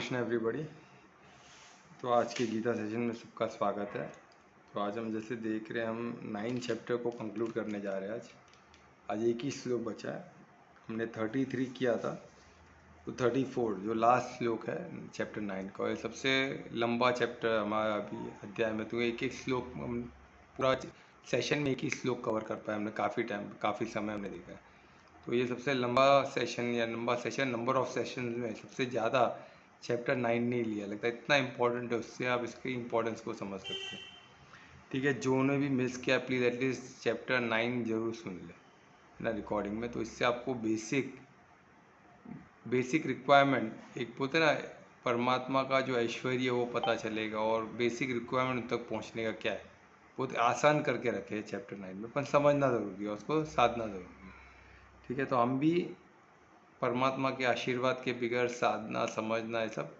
Krishna everybody. तो आज के गीता सेशन में सबका स्वागत है। तो आज हम जैसे देख रहे हैं, हम 9 चैप्टर को कंक्लूड करने जा रहे हैं। आज एक ही श्लोक बचा है। हमने 33 किया था, तो 34 जो लास्ट श्लोक है चैप्टर 9 का, ये सबसे लंबा चैप्टर हमारा अभी अध्याय में। तो एक एक श्लोक हम पूरा सेशन में एक ही श्लोक कवर कर पाए। हमने काफ़ी समय हमने देखा है। तो ये सबसे लंबा सेशन या लंबा सेशन नंबर ऑफ सेशन में सबसे ज़्यादा चैप्टर 9 ने लिया। लगता है इतना इंपॉर्टेंट है, उससे आप इसकी इंपॉर्टेंस को समझ सकते हैं। ठीक है, जो ने भी मिस किया प्लीज़ एटलीस्ट चैप्टर 9 जरूर सुन ले ना रिकॉर्डिंग में। तो इससे आपको बेसिक रिक्वायरमेंट, एक बोलते ना परमात्मा का जो ऐश्वर्य वो पता चलेगा, और बेसिक रिक्वायरमेंट तक पहुंचने का क्या है बहुत आसान करके रखे हैं चैप्टर 9 में। पर समझना ज़रूरी है, उसको साधना ज़रूरी है। ठीक है, तो हम भी परमात्मा के आशीर्वाद के बगैर साधना समझना ये सब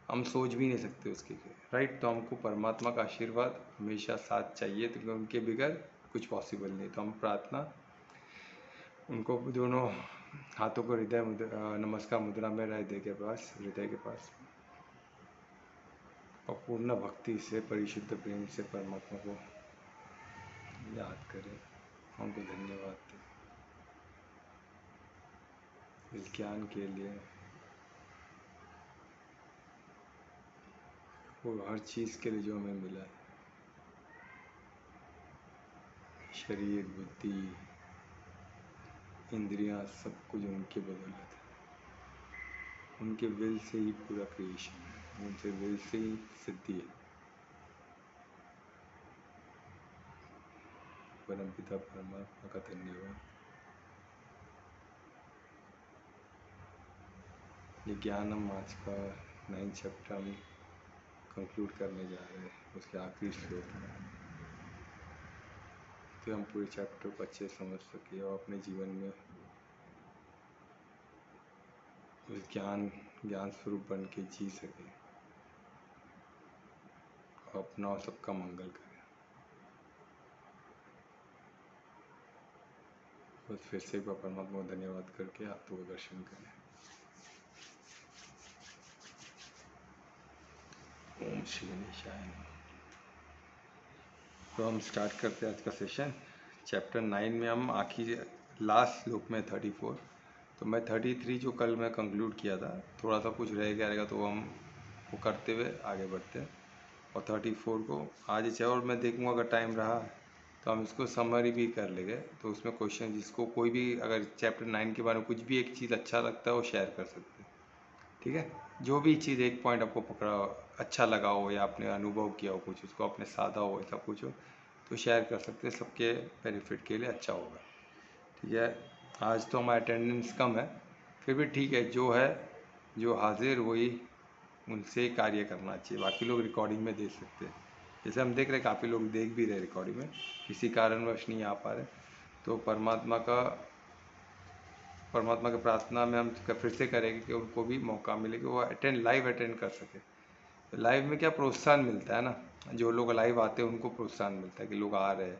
हम सोच भी नहीं सकते उसके राइट। तो हमको परमात्मा का आशीर्वाद हमेशा साथ चाहिए, तो उनके बगैर कुछ पॉसिबल नहीं। तो हम प्रार्थना उनको दोनों हाथों को नमस्कार मुद्रा में हृदय के पास, और पूर्ण भक्ति से परिशुद्ध प्रेम से परमात्मा को याद करें, उनको धन्यवाद दें इस ज्ञान के लिए, वो हर चीज़ के लिए जो हमें मिला है, शरीर, बुद्धि, इंद्रियां, सब कुछ उनके बदौलत है। उनके विल से ही पूरा क्रिएशन है, उनसे विल से ही सिद्धि है। परम पिता परमात्मा का धन्यवाद। ये ज्ञान हम आज का 9 चैप्टर हम कंक्लूड करने जा रहे हैं, उसके आखिरी श्लोक में, तो हम पूरे चैप्टर को अच्छे समझ सके और अपने जीवन में उस ज्ञान स्वरूप बन के जी सके और अपना और सबका मंगल करें। बस फिर से एक बार परमात्मा को धन्यवाद करके आत्मा को दर्शन करें। ओम श्री गणेशाय नमः। तो हम स्टार्ट करते हैं आज का सेशन। चैप्टर 9 में हम आखिरी लास्ट श्लोक में 34, तो मैं 33 जो कल मैं कंक्लूड किया था, थोड़ा सा कुछ रह गया रहेगा तो हम वो करते हुए आगे बढ़ते हैं। और 34 को आज चाहे, और मैं देखूँगा अगर टाइम रहा तो हम इसको समरी भी कर लेंगे। तो उसमें क्वेश्चन, जिसको कोई भी अगर चैप्टर 9 के बारे में कुछ भी एक चीज़ अच्छा लगता है वो शेयर कर सकते हैं। ठीक है, जो भी चीज़ एक पॉइंट आपको पकड़ा अच्छा लगा हो या आपने अनुभव किया हो कुछ, उसको आपने साधा हो, ऐसा कुछ हो तो शेयर कर सकते हैं, सबके बेनिफिट के लिए अच्छा होगा। ठीक है, आज तो हमारा अटेंडेंस कम है, फिर भी ठीक है, जो है जो हाजिर वही उनसे कार्य करना चाहिए। बाकी लोग रिकॉर्डिंग में देख सकते हैं, जैसे हम देख रहे हैं काफ़ी लोग देख भी रहे रिकॉर्डिंग में, किसी कारणवश नहीं आ पा रहे। तो परमात्मा की प्रार्थना में हम फिर से करेंगे कि उनको भी मौका मिले कि वो लाइव अटेंड कर सके। तो लाइव में क्या प्रोत्साहन मिलता है ना, जो लोग लाइव आते हैं उनको प्रोत्साहन मिलता है कि लोग आ रहे हैं।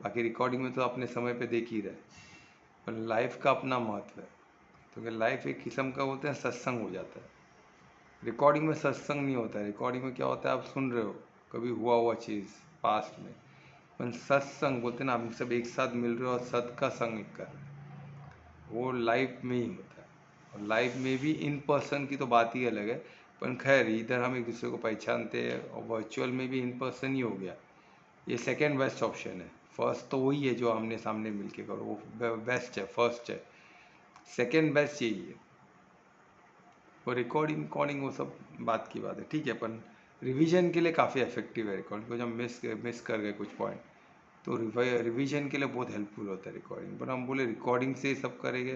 बाकी रिकॉर्डिंग में तो अपने समय पे देख ही रहे, पर लाइव का अपना महत्व है। क्योंकि लाइव एक किस्म का बोलते हैं सत्संग हो जाता है। रिकॉर्डिंग में सत्संग नहीं होता है। रिकॉर्डिंग में क्या होता है, आप सुन रहे हो कभी हुआ चीज़ पास्ट में, पर सत्संग बोलते हैं ना, हम सब एक साथ मिल रहे हो और सत का संग कर रहे हैं, वो लाइव में ही होता है। और लाइव में भी इन पर्सन की तो बात ही अलग है, पर खैर इधर हम एक दूसरे को पहचानते हैं, और वर्चुअल में भी इन पर्सन ही हो गया। ये सेकेंड बेस्ट ऑप्शन है। फर्स्ट तो वही है जो आमने सामने मिलके करो, वो बेस्ट है, फर्स्ट है। सेकेंड बेस्ट यही है। और रिकॉर्डिंग वो सब बात की बात है, ठीक है, पर रिवीजन के लिए काफ़ी इफेक्टिव है रिकॉर्डिंग को। जब मिस कर गए कुछ पॉइंट तो रिवीजन के लिए बहुत हेल्पफुल होता है रिकॉर्डिंग। पर हम बोले रिकॉर्डिंग से सब करेंगे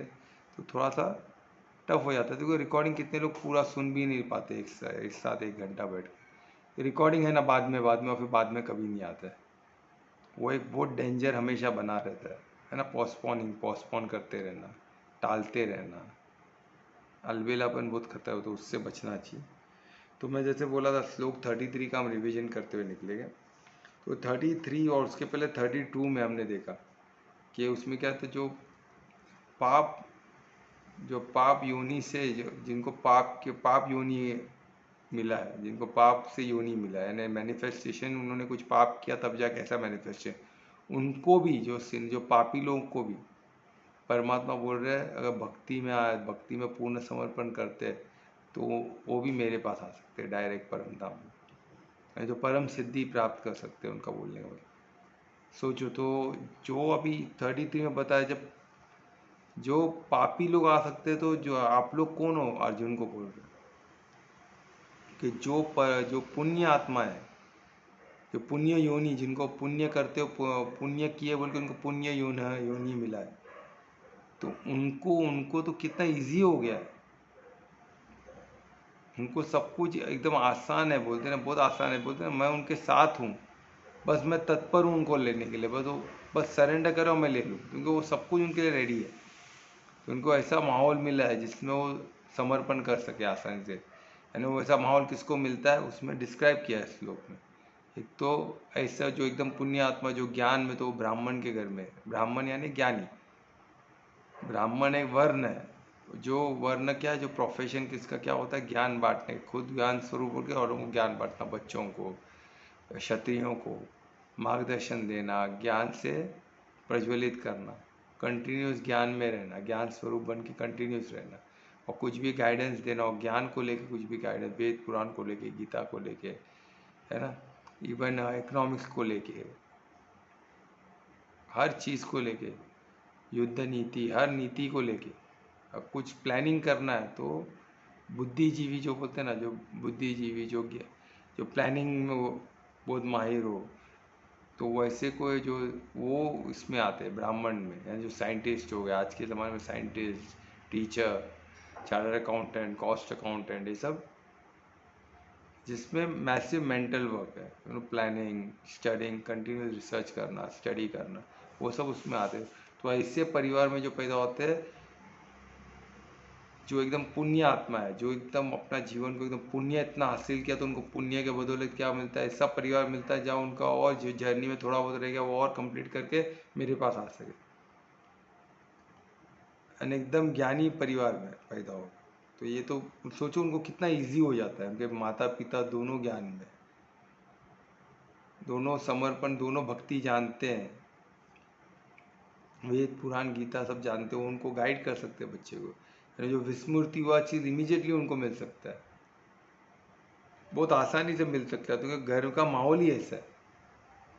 तो थोड़ा सा टफ हो जाता है, क्योंकि रिकॉर्डिंग कितने लोग पूरा सुन भी नहीं पाते एक साथ 1 घंटा बैठ के। रिकॉर्डिंग है ना, बाद में और फिर बाद में कभी नहीं आता है। वो एक बहुत डेंजर हमेशा बना रहता है ना, पोस्टपोन करते रहना, टालते रहना, अलबेलापन बहुत खतरा हो, तो उससे बचना चाहिए। तो मैं जैसे बोला था श्लोक 33 का हम रिवीजन करते हुए निकलेंगे। तो 33 और उसके पहले 32 में हमने देखा कि उसमें क्या था, जो पाप जो पाप योनि से जिनको पाप योनि मिला है, जिनको पाप से योनि मिला है, यानी मैनिफेस्टेशन, उन्होंने कुछ पाप किया तब जाके ऐसा मैनिफेस्टेशन, उनको भी जो पापी लोगों को भी परमात्मा बोल रहे हैं अगर भक्ति में आए, भक्ति में पूर्ण समर्पण करते हैं तो वो भी मेरे पास आ सकते हैं डायरेक्ट परम धाम में, जो परम सिद्धि प्राप्त कर सकते हैं उनका बोलने का। सोचो तो जो अभी 33 में बताया, जब जो पापी लोग आ सकते हैं तो जो आप लोग कौन हो अर्जुन को बोल रहे कि जो पुण्य आत्मा है, जो पुण्य योनि, जिनको पुण्य करते हो, पुण्य किए बोल के उनको पुण्य योनि मिला है, तो उनको उनको तो कितना इजी हो गया है, उनको सब कुछ एकदम आसान है, बोलते हैं ना बहुत आसान है, बोलते हैं मैं उनके साथ हूँ, बस मैं तत्पर हूँ उनको लेने के लिए, बस सरेंडर करो मैं ले लूँ, क्योंकि वो सब कुछ उनके लिए रेडी है। तो उनको ऐसा माहौल मिला है जिसमें वो समर्पण कर सके आसानी से। यानी वो ऐसा माहौल किसको मिलता है उसमें डिस्क्राइब किया है श्लोक में। एक तो ऐसा जो एकदम पुण्य आत्मा जो ज्ञान में, तो ब्राह्मण के घर में, ब्राह्मण यानी ज्ञानी, ब्राह्मण एक वर्ण है, जो वर्ण क्या है, जो प्रोफेशन किसका क्या होता है, ज्ञान बांटने, खुद ज्ञान स्वरूप होकर औरों को ज्ञान बांटना, बच्चों को, क्षत्रियों को मार्गदर्शन देना, ज्ञान से प्रज्वलित करना, कंटिन्यूस ज्ञान में रहना, ज्ञान स्वरूप बन के कंटिन्यूस रहना, और कुछ भी गाइडेंस देना हो ज्ञान को लेके, कुछ भी गाइडेंस वेद पुराण को लेके, गीता को लेके, है ना, इवन इकोनॉमिक्स को लेके, हर चीज़ को लेके, युद्ध नीति, हर नीति को लेके। अब कुछ प्लानिंग करना है तो बुद्धिजीवी जो बोलते हैं ना, जो बुद्धिजीवी जो प्लानिंग में वो बहुत माहिर हो, तो वैसे कोई जो वो इसमें आते हैं ब्राह्मण में, यानी जो साइंटिस्ट हो गए आज के ज़माने में, scientist, teacher, chartered accountant, cost accountant, ये सब जिसमें मैसिव मेंटल वर्क है, प्लानिंग, स्टडिंग, कंटिन्यूस रिसर्च करना, स्टडी करना, वो सब उसमें आते हैं। तो ऐसे परिवार में जो पैदा होते हैं जो एकदम पुण्य आत्मा है, जो एकदम अपना जीवन को एकदम पुण्य इतना हासिल किया तो उनको पुण्य के बदौलत क्या मिलता है, ऐसा परिवार मिलता है जहाँ उनका और जो जर्नी में थोड़ा बहुत रह गया वो और कंप्लीट करके मेरे पास आ सके, यानी एकदम ज्ञानी परिवार में पैदा हो। तो ये तो सोचो उनको कितना इजी हो जाता है, उनके माता पिता दोनों ज्ञान में, दोनों समर्पण, दोनों भक्ति जानते हैं, वेद पुराण गीता सब जानते हो, उनको गाइड कर सकते हैं बच्चे को, जो विस्मृति हुआ चीज़ इमीडिएटली उनको मिल सकता है, बहुत आसानी से मिल सकता है, तो घर का माहौल ही ऐसा है।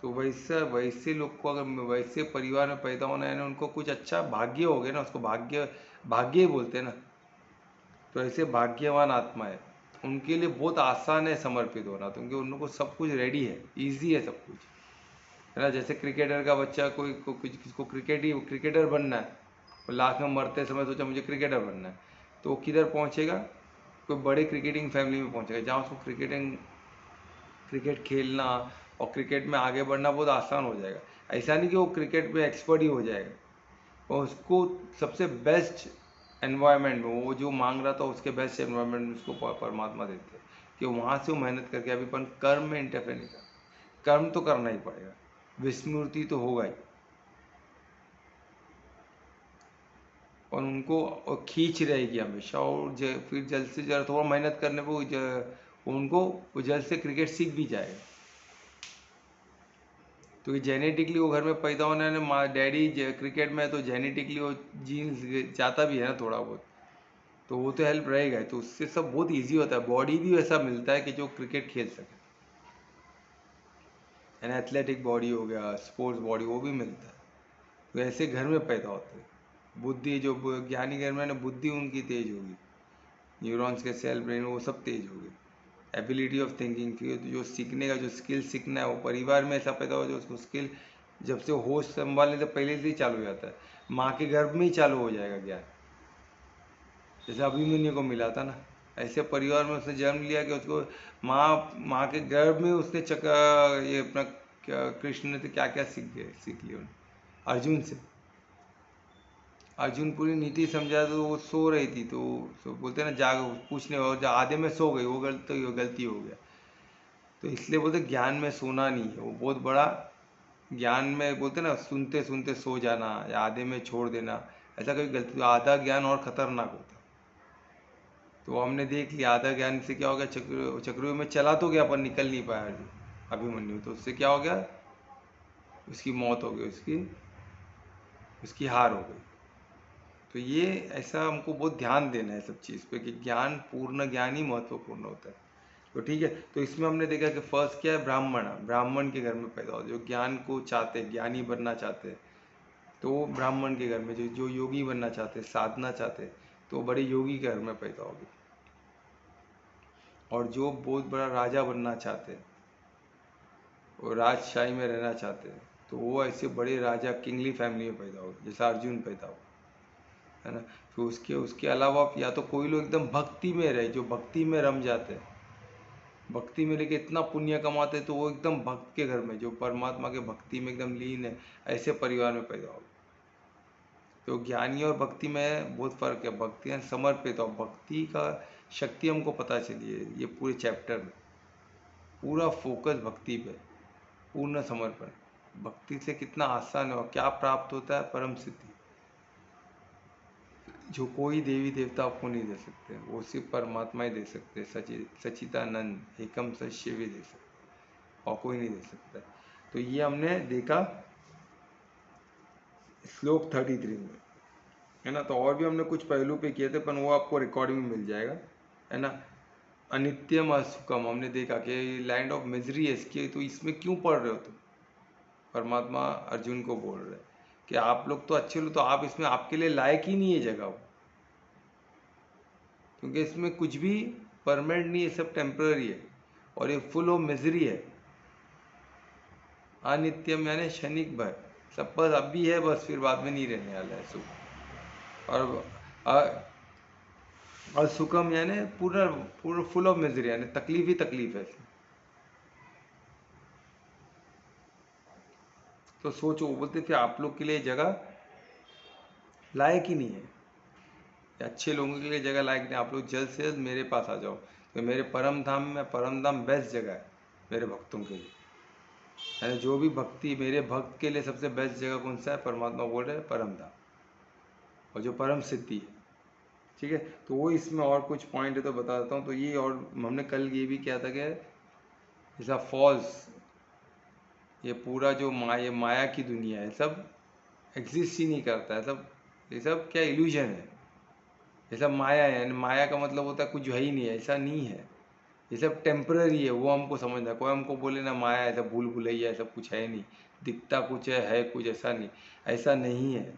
तो वैसे लोग को अगर वैसे परिवार में पैदा होना है ना, उनको कुछ अच्छा भाग्य हो गया ना, उसको भाग्य भाग्य ही बोलते हैं ना, तो ऐसे भाग्यवान आत्मा है, उनके लिए बहुत आसान है समर्पित होना, तो क्योंकि उनको सब कुछ रेडी है, ईजी है सब कुछ, है ना। जैसे क्रिकेटर का बच्चा किसको क्रिकेटर बनना है, लास्ट में मरते समय सोचा मुझे क्रिकेटर बनना है, तो वो किधर पहुंचेगा, कोई बड़े क्रिकेटिंग फैमिली में पहुंचेगा जहाँ उसको क्रिकेट खेलना और क्रिकेट में आगे बढ़ना बहुत आसान हो जाएगा। ऐसा नहीं कि वो क्रिकेट में एक्सपर्ट ही हो जाएगा, और उसको सबसे बेस्ट एनवायरनमेंट में, वो जो मांग रहा था उसके बेस्ट एनवायरनमेंट में उसको परमात्मा देते हैं कि वहाँ से वो मेहनत करके, अभी अपन कर्म में इंटरफेयर नहीं कर, कर्म तो करना ही पड़ेगा, विस्मृति तो होगा ही, और उनको खींच रहेगी हमेशा, और फिर जल्द से जल्द थोड़ा मेहनत करने पर उनको जल्द से क्रिकेट सीख भी जाएगा। तो जेनेटिकली वो घर में पैदा होने ने, माँ डैडी क्रिकेट में है तो जेनेटिकली वो जीन्स जाता भी है ना थोड़ा बहुत, तो वो तो हेल्प रहेगा, तो उससे सब बहुत इजी होता है, बॉडी भी वैसा मिलता है कि जो क्रिकेट खेल सके, एन एथलेटिक बॉडी हो गया, स्पोर्ट्स बॉडी वो भी मिलता है। तो ऐसे घर में पैदा होते हैं, बुद्धि जो ज्ञानी घर में ना, बुद्धि उनकी तेज होगी, न्यूरॉन्स के सेल, ब्रेन, वो सब तेज होगी, एबिलिटी ऑफ थिंकिंग, जो सीखने का जो स्किल सीखना है वो परिवार में ऐसा पैदा हो जो उसको स्किल जब से होश संभालने से पहले से ही चालू हो जाता है, माँ के गर्भ में ही चालू हो जाएगा ज्ञान, जैसे अभिमन्यु को मिला था ना, ऐसे परिवार में उसने जन्म लिया कि उसको माँ के गर्भ में उसने ये अपना कृष्ण ने तो क्या क्या सीख लिया अर्जुन से। अर्जुन पूरी नीति समझा तो वो सो रही थी, तो बोलते ना जाग पूछने, और आधे में सो गई, वो गलती हो गया, तो इसलिए बोलते ज्ञान में सोना नहीं है, वो बहुत बड़ा ज्ञान में बोलते ना सुनते सुनते सो जाना या आधे में छोड़ देना, ऐसा कभी गलती, तो आधा ज्ञान और खतरनाक होता। तो हमने देख लिया आधा ज्ञान से क्या हो गया, चक्रव्यूह में चला तो गया पर निकल नहीं पाया अभिमन्यु, तो उससे क्या हो गया, उसकी मौत हो गई, उसकी हार हो गई। तो ये ऐसा हमको बहुत ध्यान देना है सब चीज़ पे कि ज्ञान, पूर्ण ज्ञान ही महत्वपूर्ण होता है। तो ठीक है, तो इसमें हमने देखा कि फर्स्ट क्या है, ब्राह्मण, ब्राह्मण के घर में पैदा हो, जो ज्ञान को चाहते हैं, ज्ञानी बनना चाहते हैं, तो वो ब्राह्मण के घर में, जो योगी बनना चाहते हैं, साधना चाहते हैं, तो वो बड़े योगी के घर में पैदा होगी। और जो बहुत बड़ा राजा बनना चाहते हैं, वो राजशाही में रहना चाहते हैं, तो वो ऐसे बड़े राजा, किंगली फैमिली में पैदा हो, जैसा अर्जुन पैदा हो, है ना। फिर उसके उसके अलावा या तो कोई लोग एकदम भक्ति में रहे, जो भक्ति में रम जाते हैं, भक्ति में लेके इतना पुण्य कमाते हैं, तो वो एकदम भक्त के घर में, जो परमात्मा के भक्ति में एकदम लीन है, ऐसे परिवार में पैदा हो। तो ज्ञानी और भक्ति में बहुत फर्क है। भक्ति है समर्पित, और भक्ति का शक्ति हमको पता चली है ये पूरे चैप्टर में, पूरा फोकस भक्ति पे, पूर्ण समर्पण। भक्ति से कितना आसान है और क्या प्राप्त होता है, परम सिद्धि, जो कोई देवी देवता आपको नहीं दे सकते, वो सिर्फ परमात्मा ही दे सकते, सचिदानंद एकम सच शिव ही दे सकते, और कोई नहीं दे सकता। तो ये हमने देखा श्लोक 33 में, है ना। तो और भी हमने कुछ पहलू पे किए थे, पर वो आपको रिकॉर्डिंग में मिल जाएगा, है ना। अनित्यम असुखम हमने देखा कि लैंड ऑफ मिजरी है इसकी, तो इसमें क्यों पढ़ रहे हो तुम, परमात्मा अर्जुन को बोल रहे कि आप लोग तो अच्छे लोग, तो आप इसमें, आपके लिए लायक ही नहीं है जगह वो, क्योंकि इसमें कुछ भी परमानेंट नहीं है, सब टेम्पररी है, और ये फुल ऑफ मिजरी है। अनित्यम यानी क्षणिक भर, सब बस अभी है, बस फिर बाद में नहीं रहने वाला है सुख। और सुखम यानी पूरा पूरा फुल ऑफ मिजरी, यानी तकलीफ ही तकलीफ है इसमें। तो सोचो, बोलते थे आप लोग के लिए जगह लायक ही नहीं है, अच्छे लोगों के लिए जगह लायक नहीं, आप लोग जल्द से जल्द मेरे पास आ जाओ, तो मेरे परम धाम में, परम धाम बेस्ट जगह है मेरे भक्तों के लिए, यानी जो भी भक्ति, मेरे भक्त के लिए सबसे बेस्ट जगह कौन सा है, परमात्मा बोल रहे हैं परम धाम, और जो परम सिद्धि है। ठीक है, तो वो इसमें और कुछ पॉइंट है तो बता देता हूँ। तो ये, और हमने कल ये भी किया था कि जैसा फॉल्स, ये पूरा जो माया की दुनिया है, सब एग्जिस्ट ही नहीं करता है, सब ये सब क्या इल्यूजन है, ये सब माया है। यानी माया का मतलब होता है कुछ है ही नहीं है, ऐसा नहीं है, ये सब टेम्पररी है, वो हमको समझना है। कोई हमको बोले ना माया ऐसा भूल भुलैया ऐसा कुछ है नहीं, दिखता कुछ है कुछ, ऐसा नहीं, ऐसा नहीं है,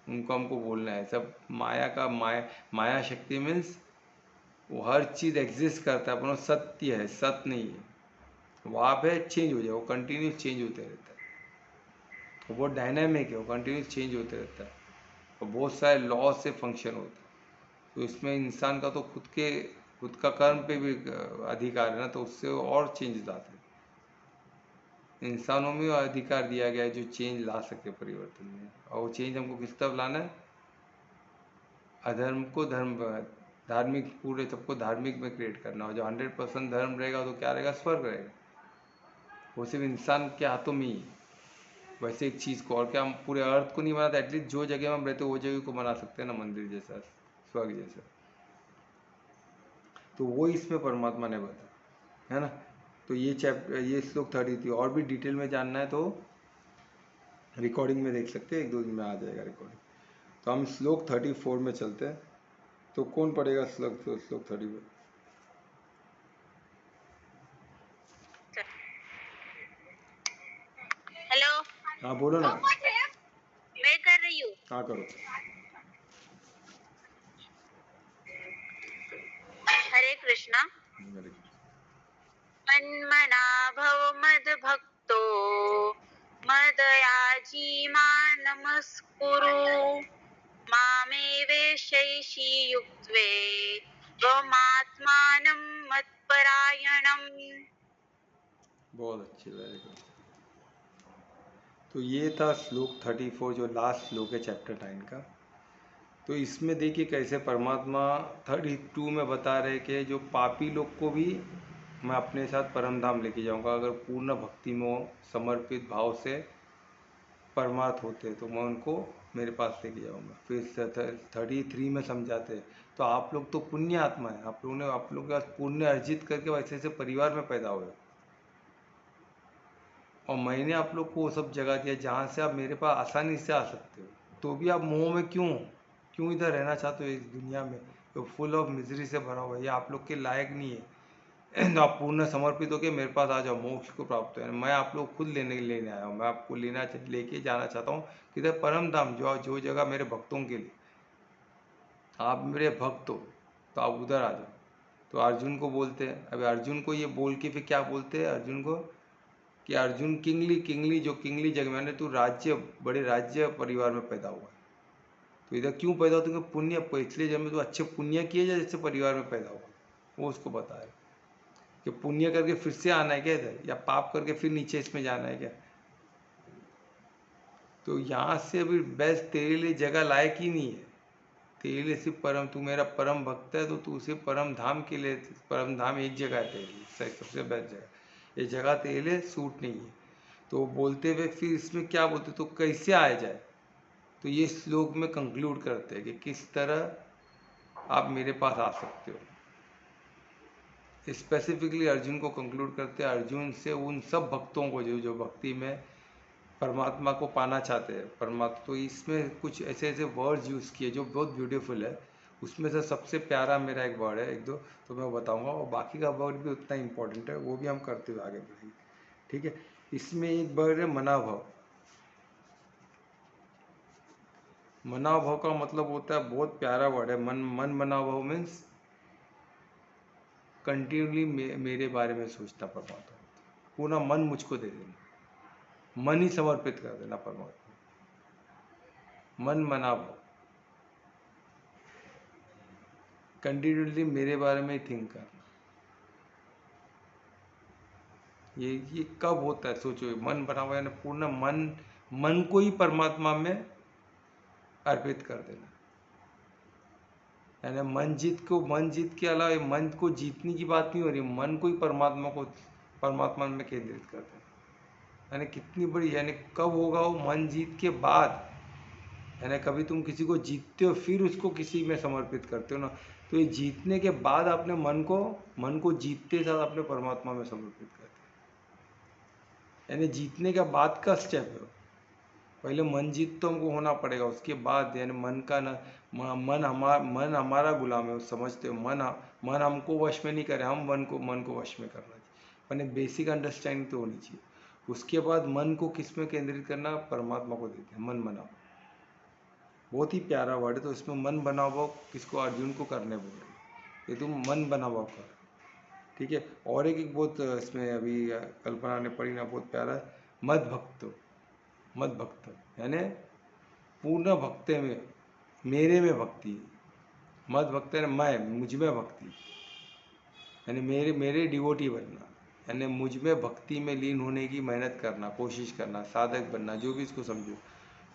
उनको हमको बोलना है सब माया का, माया शक्ति मीन्स वो हर चीज़ एग्जिस्ट करता है, पर वो सत्य है, सत्य नहीं है। वहाँ पे चेंज हो जाए, वो कंटिन्यूस चेंज होते रहता है, वो बहुत डायनामिक है, वो कंटिन्यूस चेंज होते रहता है, और बहुत सारे लॉ से फंक्शन होता है। तो इसमें इंसान का तो खुद का कर्म पे भी अधिकार है ना, तो उससे और चेंजेस आते हैं। इंसानों में अधिकार दिया गया है जो चेंज ला सके परिवर्तन में, और वो चेंज हमको किस तरफ लाना है, अधर्म को धर्म, धार्मिक, पूरे सबको धार्मिक में क्रिएट करना। और जो 100% धर्म रहेगा तो क्या रहेगा, स्वर्ग रहेगा, वो सिर्फ इंसान के हाथों में ही है। वैसे एक चीज़ को, और क्या हम पूरे अर्थ को नहीं बनाते, एटलीस्ट जो जगह में हम रहते वो जगह को बना सकते हैं ना, मंदिर जैसा, स्वर्ग जैसा। तो वो इसमें परमात्मा ने बताया, है ना। तो ये चैप्टर, ये श्लोक 30 थी। और भी डिटेल में जानना है तो रिकॉर्डिंग में देख सकते हैं, 1-2 दिन में आ जाएगा रिकॉर्डिंग। तो हम श्लोक 34 में चलते हैं। तो कौन पढ़ेगा श्लोक 34? हेलो, हाँ बोलो ना। मैं कर रही हूँ। हाँ करो। हरे कृष्णा। मन्मना भव मद भक्तो मदयाजी मां नमस्कुरु मामे वेशैषि युक्त्वे त्वमात्मानं मत्परायणम्। बहुत अच्छी, वेरी गुड। तो ये था श्लोक 34, जो लास्ट श्लोक है चैप्टर 9 का। तो इसमें देखिए कैसे परमात्मा 32 में बता रहे कि जो पापी लोग को भी मैं अपने साथ परम धाम लेके जाऊंगा, अगर पूर्ण भक्ति में समर्पित भाव से परमार्थ होते, तो मैं उनको मेरे पास लेके जाऊँगा। फिर 33 में समझाते हैं, तो आप लोग तो पुण्य आत्मा है, आप लोगों के पास पुण्य अर्जित करके वैसे ऐसे परिवार में पैदा हुए, और मैंने आप लोग को वो सब जगह दिया जहाँ से आप मेरे पास आसानी से आ सकते हो। तो भी आप मोह में क्यों क्यों इधर रहना चाहते हो इस दुनिया में, तो फुल ऑफ मिजरी से भरा हुआ है, ये आप लोग के लायक नहीं है। तो आप पूर्ण समर्पित होकर मेरे पास आ जाओ, मोक्ष को प्राप्त है। मैं आप लोग खुद लेने आया हूँ, मैं आपको लेके जाना चाहता हूँ किधर, परम धाम, जो जगह मेरे भक्तों के लिए। आप मेरे भक्त हो तो आप उधर आ जाओ। तो अर्जुन को बोलते हैं, अभी अर्जुन को ये बोल के फिर क्या बोलते हैं अर्जुन को, कि अर्जुन किंगली जो किंगली जगह, मैंने तू बड़े राज्य परिवार में पैदा हुआ है, तो इधर क्यों पैदा हुआ, क्योंकि पुण्य पिछले जन्म में तो अच्छे पुण्य किए जैसे परिवार में पैदा हुआ। वो उसको बता रहे कि पुण्य करके फिर से आना है क्या इधर, या पाप करके फिर नीचे इसमें जाना है क्या। तो यहाँ से अभी बेस्ट तेरे लिए जगह लायक ही नहीं है, तेरे लिए सिर्फ परम, तू मेरा परम भक्त है तो तू उसे परम धाम के लिए, परम धाम एक जगह है तेरे लिए, सबसे बेस्ट जगह, ये जगह तेरे लिए सूट नहीं है। तो बोलते हुए फिर इसमें क्या बोलते, तो कैसे आया जाए, तो ये श्लोक में कंक्लूड करते हैं कि किस तरह आप मेरे पास आ सकते हो। स्पेसिफिकली अर्जुन को कंक्लूड करते हैं, अर्जुन से उन सब भक्तों को जो भक्ति में परमात्मा को पाना चाहते हैं, परमात्मा। तो इसमें कुछ ऐसे ऐसे वर्ड्स यूज़ किए जो बहुत ब्यूटीफुल है। उसमें से सबसे प्यारा मेरा एक वर्ड है, एक दो तो मैं बताऊंगा, और बाकी का वर्ड भी उतना इंपॉर्टेंट है, वो भी हम करते हुए आगे बढ़ेंगे, ठीक है। इसमें एक वर्ड है मनाभव। मनाभव का मतलब होता है, बहुत प्यारा वर्ड है, मन मनाभव मीन्स कंटिन्यूली मेरे बारे में सोचता परमात्मा, पूरा मन मुझको दे देना, मन ही समर्पित कर देना परमात्मा, मन मना भाव, कंटिन्यूसली मेरे बारे में ही थिंक करना। ये कब होता है सोचो, मन बना हुआ है, पूर्ण मन को ही परमात्मा में अर्पित कर देना, यानी मन जीत के अलावा, मन को जीतने की बात नहीं हो रही, मन को ही परमात्मा में केंद्रित कर देना, यानी कितनी बड़ी, यानी कब होगा वो, मन जीत के बाद, यानी कभी तुम किसी को जीतते हो फिर उसको किसी में समर्पित करते हो ना, तो ये जीतने के बाद अपने मन को जीतते साथ अपने परमात्मा में समर्पित करते हैं, यानी जीतने के बाद का स्टेप है। पहले मन जीत तो हमको होना पड़ेगा, उसके बाद यानी मन का ना, मन हमारा गुलाम है, समझते हो, मन हमको वश में नहीं करे, हम मन को वश में करना चाहिए, यानी बेसिक अंडरस्टैंडिंग तो होनी चाहिए। उसके बाद मन को किस में केंद्रित करना, परमात्मा को देते हैं, मन बनाओ, बहुत ही प्यारा वर्ड है। तो इसमें मन बनाओ किसको, अर्जुन को करने बोल रहे हैं, ये तुम मन बनाओ कर, ठीक है। और एक बहुत इसमें अभी कल्पना ने पढ़ी ना, बहुत प्यारा है, मद भक्त, यानी पूर्ण भक्ति में, मेरे में भक्ति, मद भक्त है मैं, मुझ में भक्ति, यानी मेरे डिवोटी बनना, यानी मुझ में भक्ति में लीन होने की मेहनत करना, कोशिश करना, साधक बनना, जो भी इसको समझो।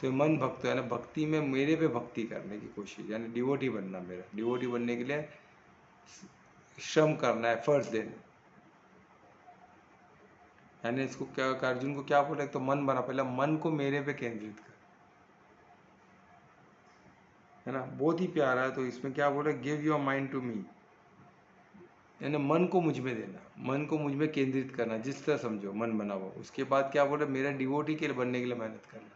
तो मन भक्त यानी भक्ति में मेरे पे भक्ति करने की कोशिश, यानी डिवोटी बनना, मेरा डिवोटी बनने के लिए श्रम करना, एफर्ट्स देना, यानी इसको क्या, अर्जुन को क्या बोले, तो मन बना, पहले मन को मेरे पे केंद्रित कर, है ना, बहुत ही प्यारा है। तो इसमें क्या बोले, give your mind to me, यानी मन को मुझ में देना, मन को मुझ में केंद्रित करना, जिस तरह समझो मन बना हुआ। उसके बाद क्या बोले, मेरा डिवोटी के लिए बनने के लिए मेहनत करना,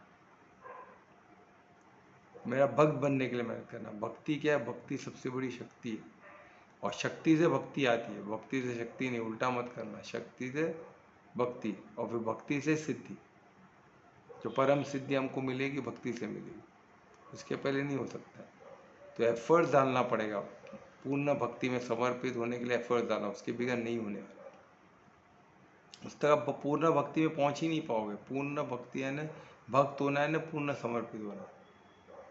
मेरा भक्त बनने के लिए मेहनत करना। भक्ति क्या है, भक्ति सबसे बड़ी शक्ति है, और शक्ति से भक्ति आती है, भक्ति से शक्ति नहीं, उल्टा मत करना, शक्ति से भक्ति, और फिर भक्ति से सिद्धि, जो परम सिद्धि हमको मिलेगी भक्ति से मिलेगी, उसके पहले नहीं हो सकता। तो एफर्ट्स डालना पड़ेगा, पूर्ण भक्ति में समर्पित होने के लिए एफर्ट्स डालना, उसके बगैर नहीं होने वाला, उस तक पूर्ण भक्ति में पहुंच ही नहीं पाओगे। पूर्ण भक्ति है ना, भक्त होना है ना, पूर्ण समर्पित होना,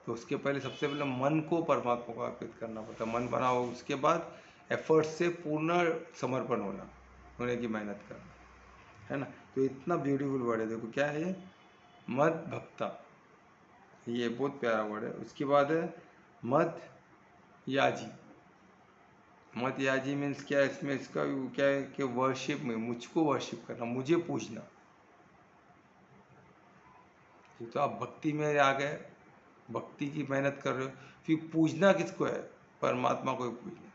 तो उसके पहले सबसे पहले मन को परमात्मा को अर्पित करना पड़ता है, मन बना हो, उसके बाद एफर्ट से पूर्ण समर्पण होने की मेहनत करना, है ना। तो इतना ब्यूटीफुल वर्ड है, देखो क्या है ये, मद भक्ता, ये बहुत प्यारा वर्ड है। उसके बाद है मद याजी, मद याजी मीन्स क्या है, इसमें इसका क्या है कि वर्शिप में, मुझको वर्शिप करना, मुझे पूजना। तो आप भक्ति में आ गए, भक्ति की मेहनत कर रहे हो, फिर पूजना किसको है? परमात्मा को ही पूजना।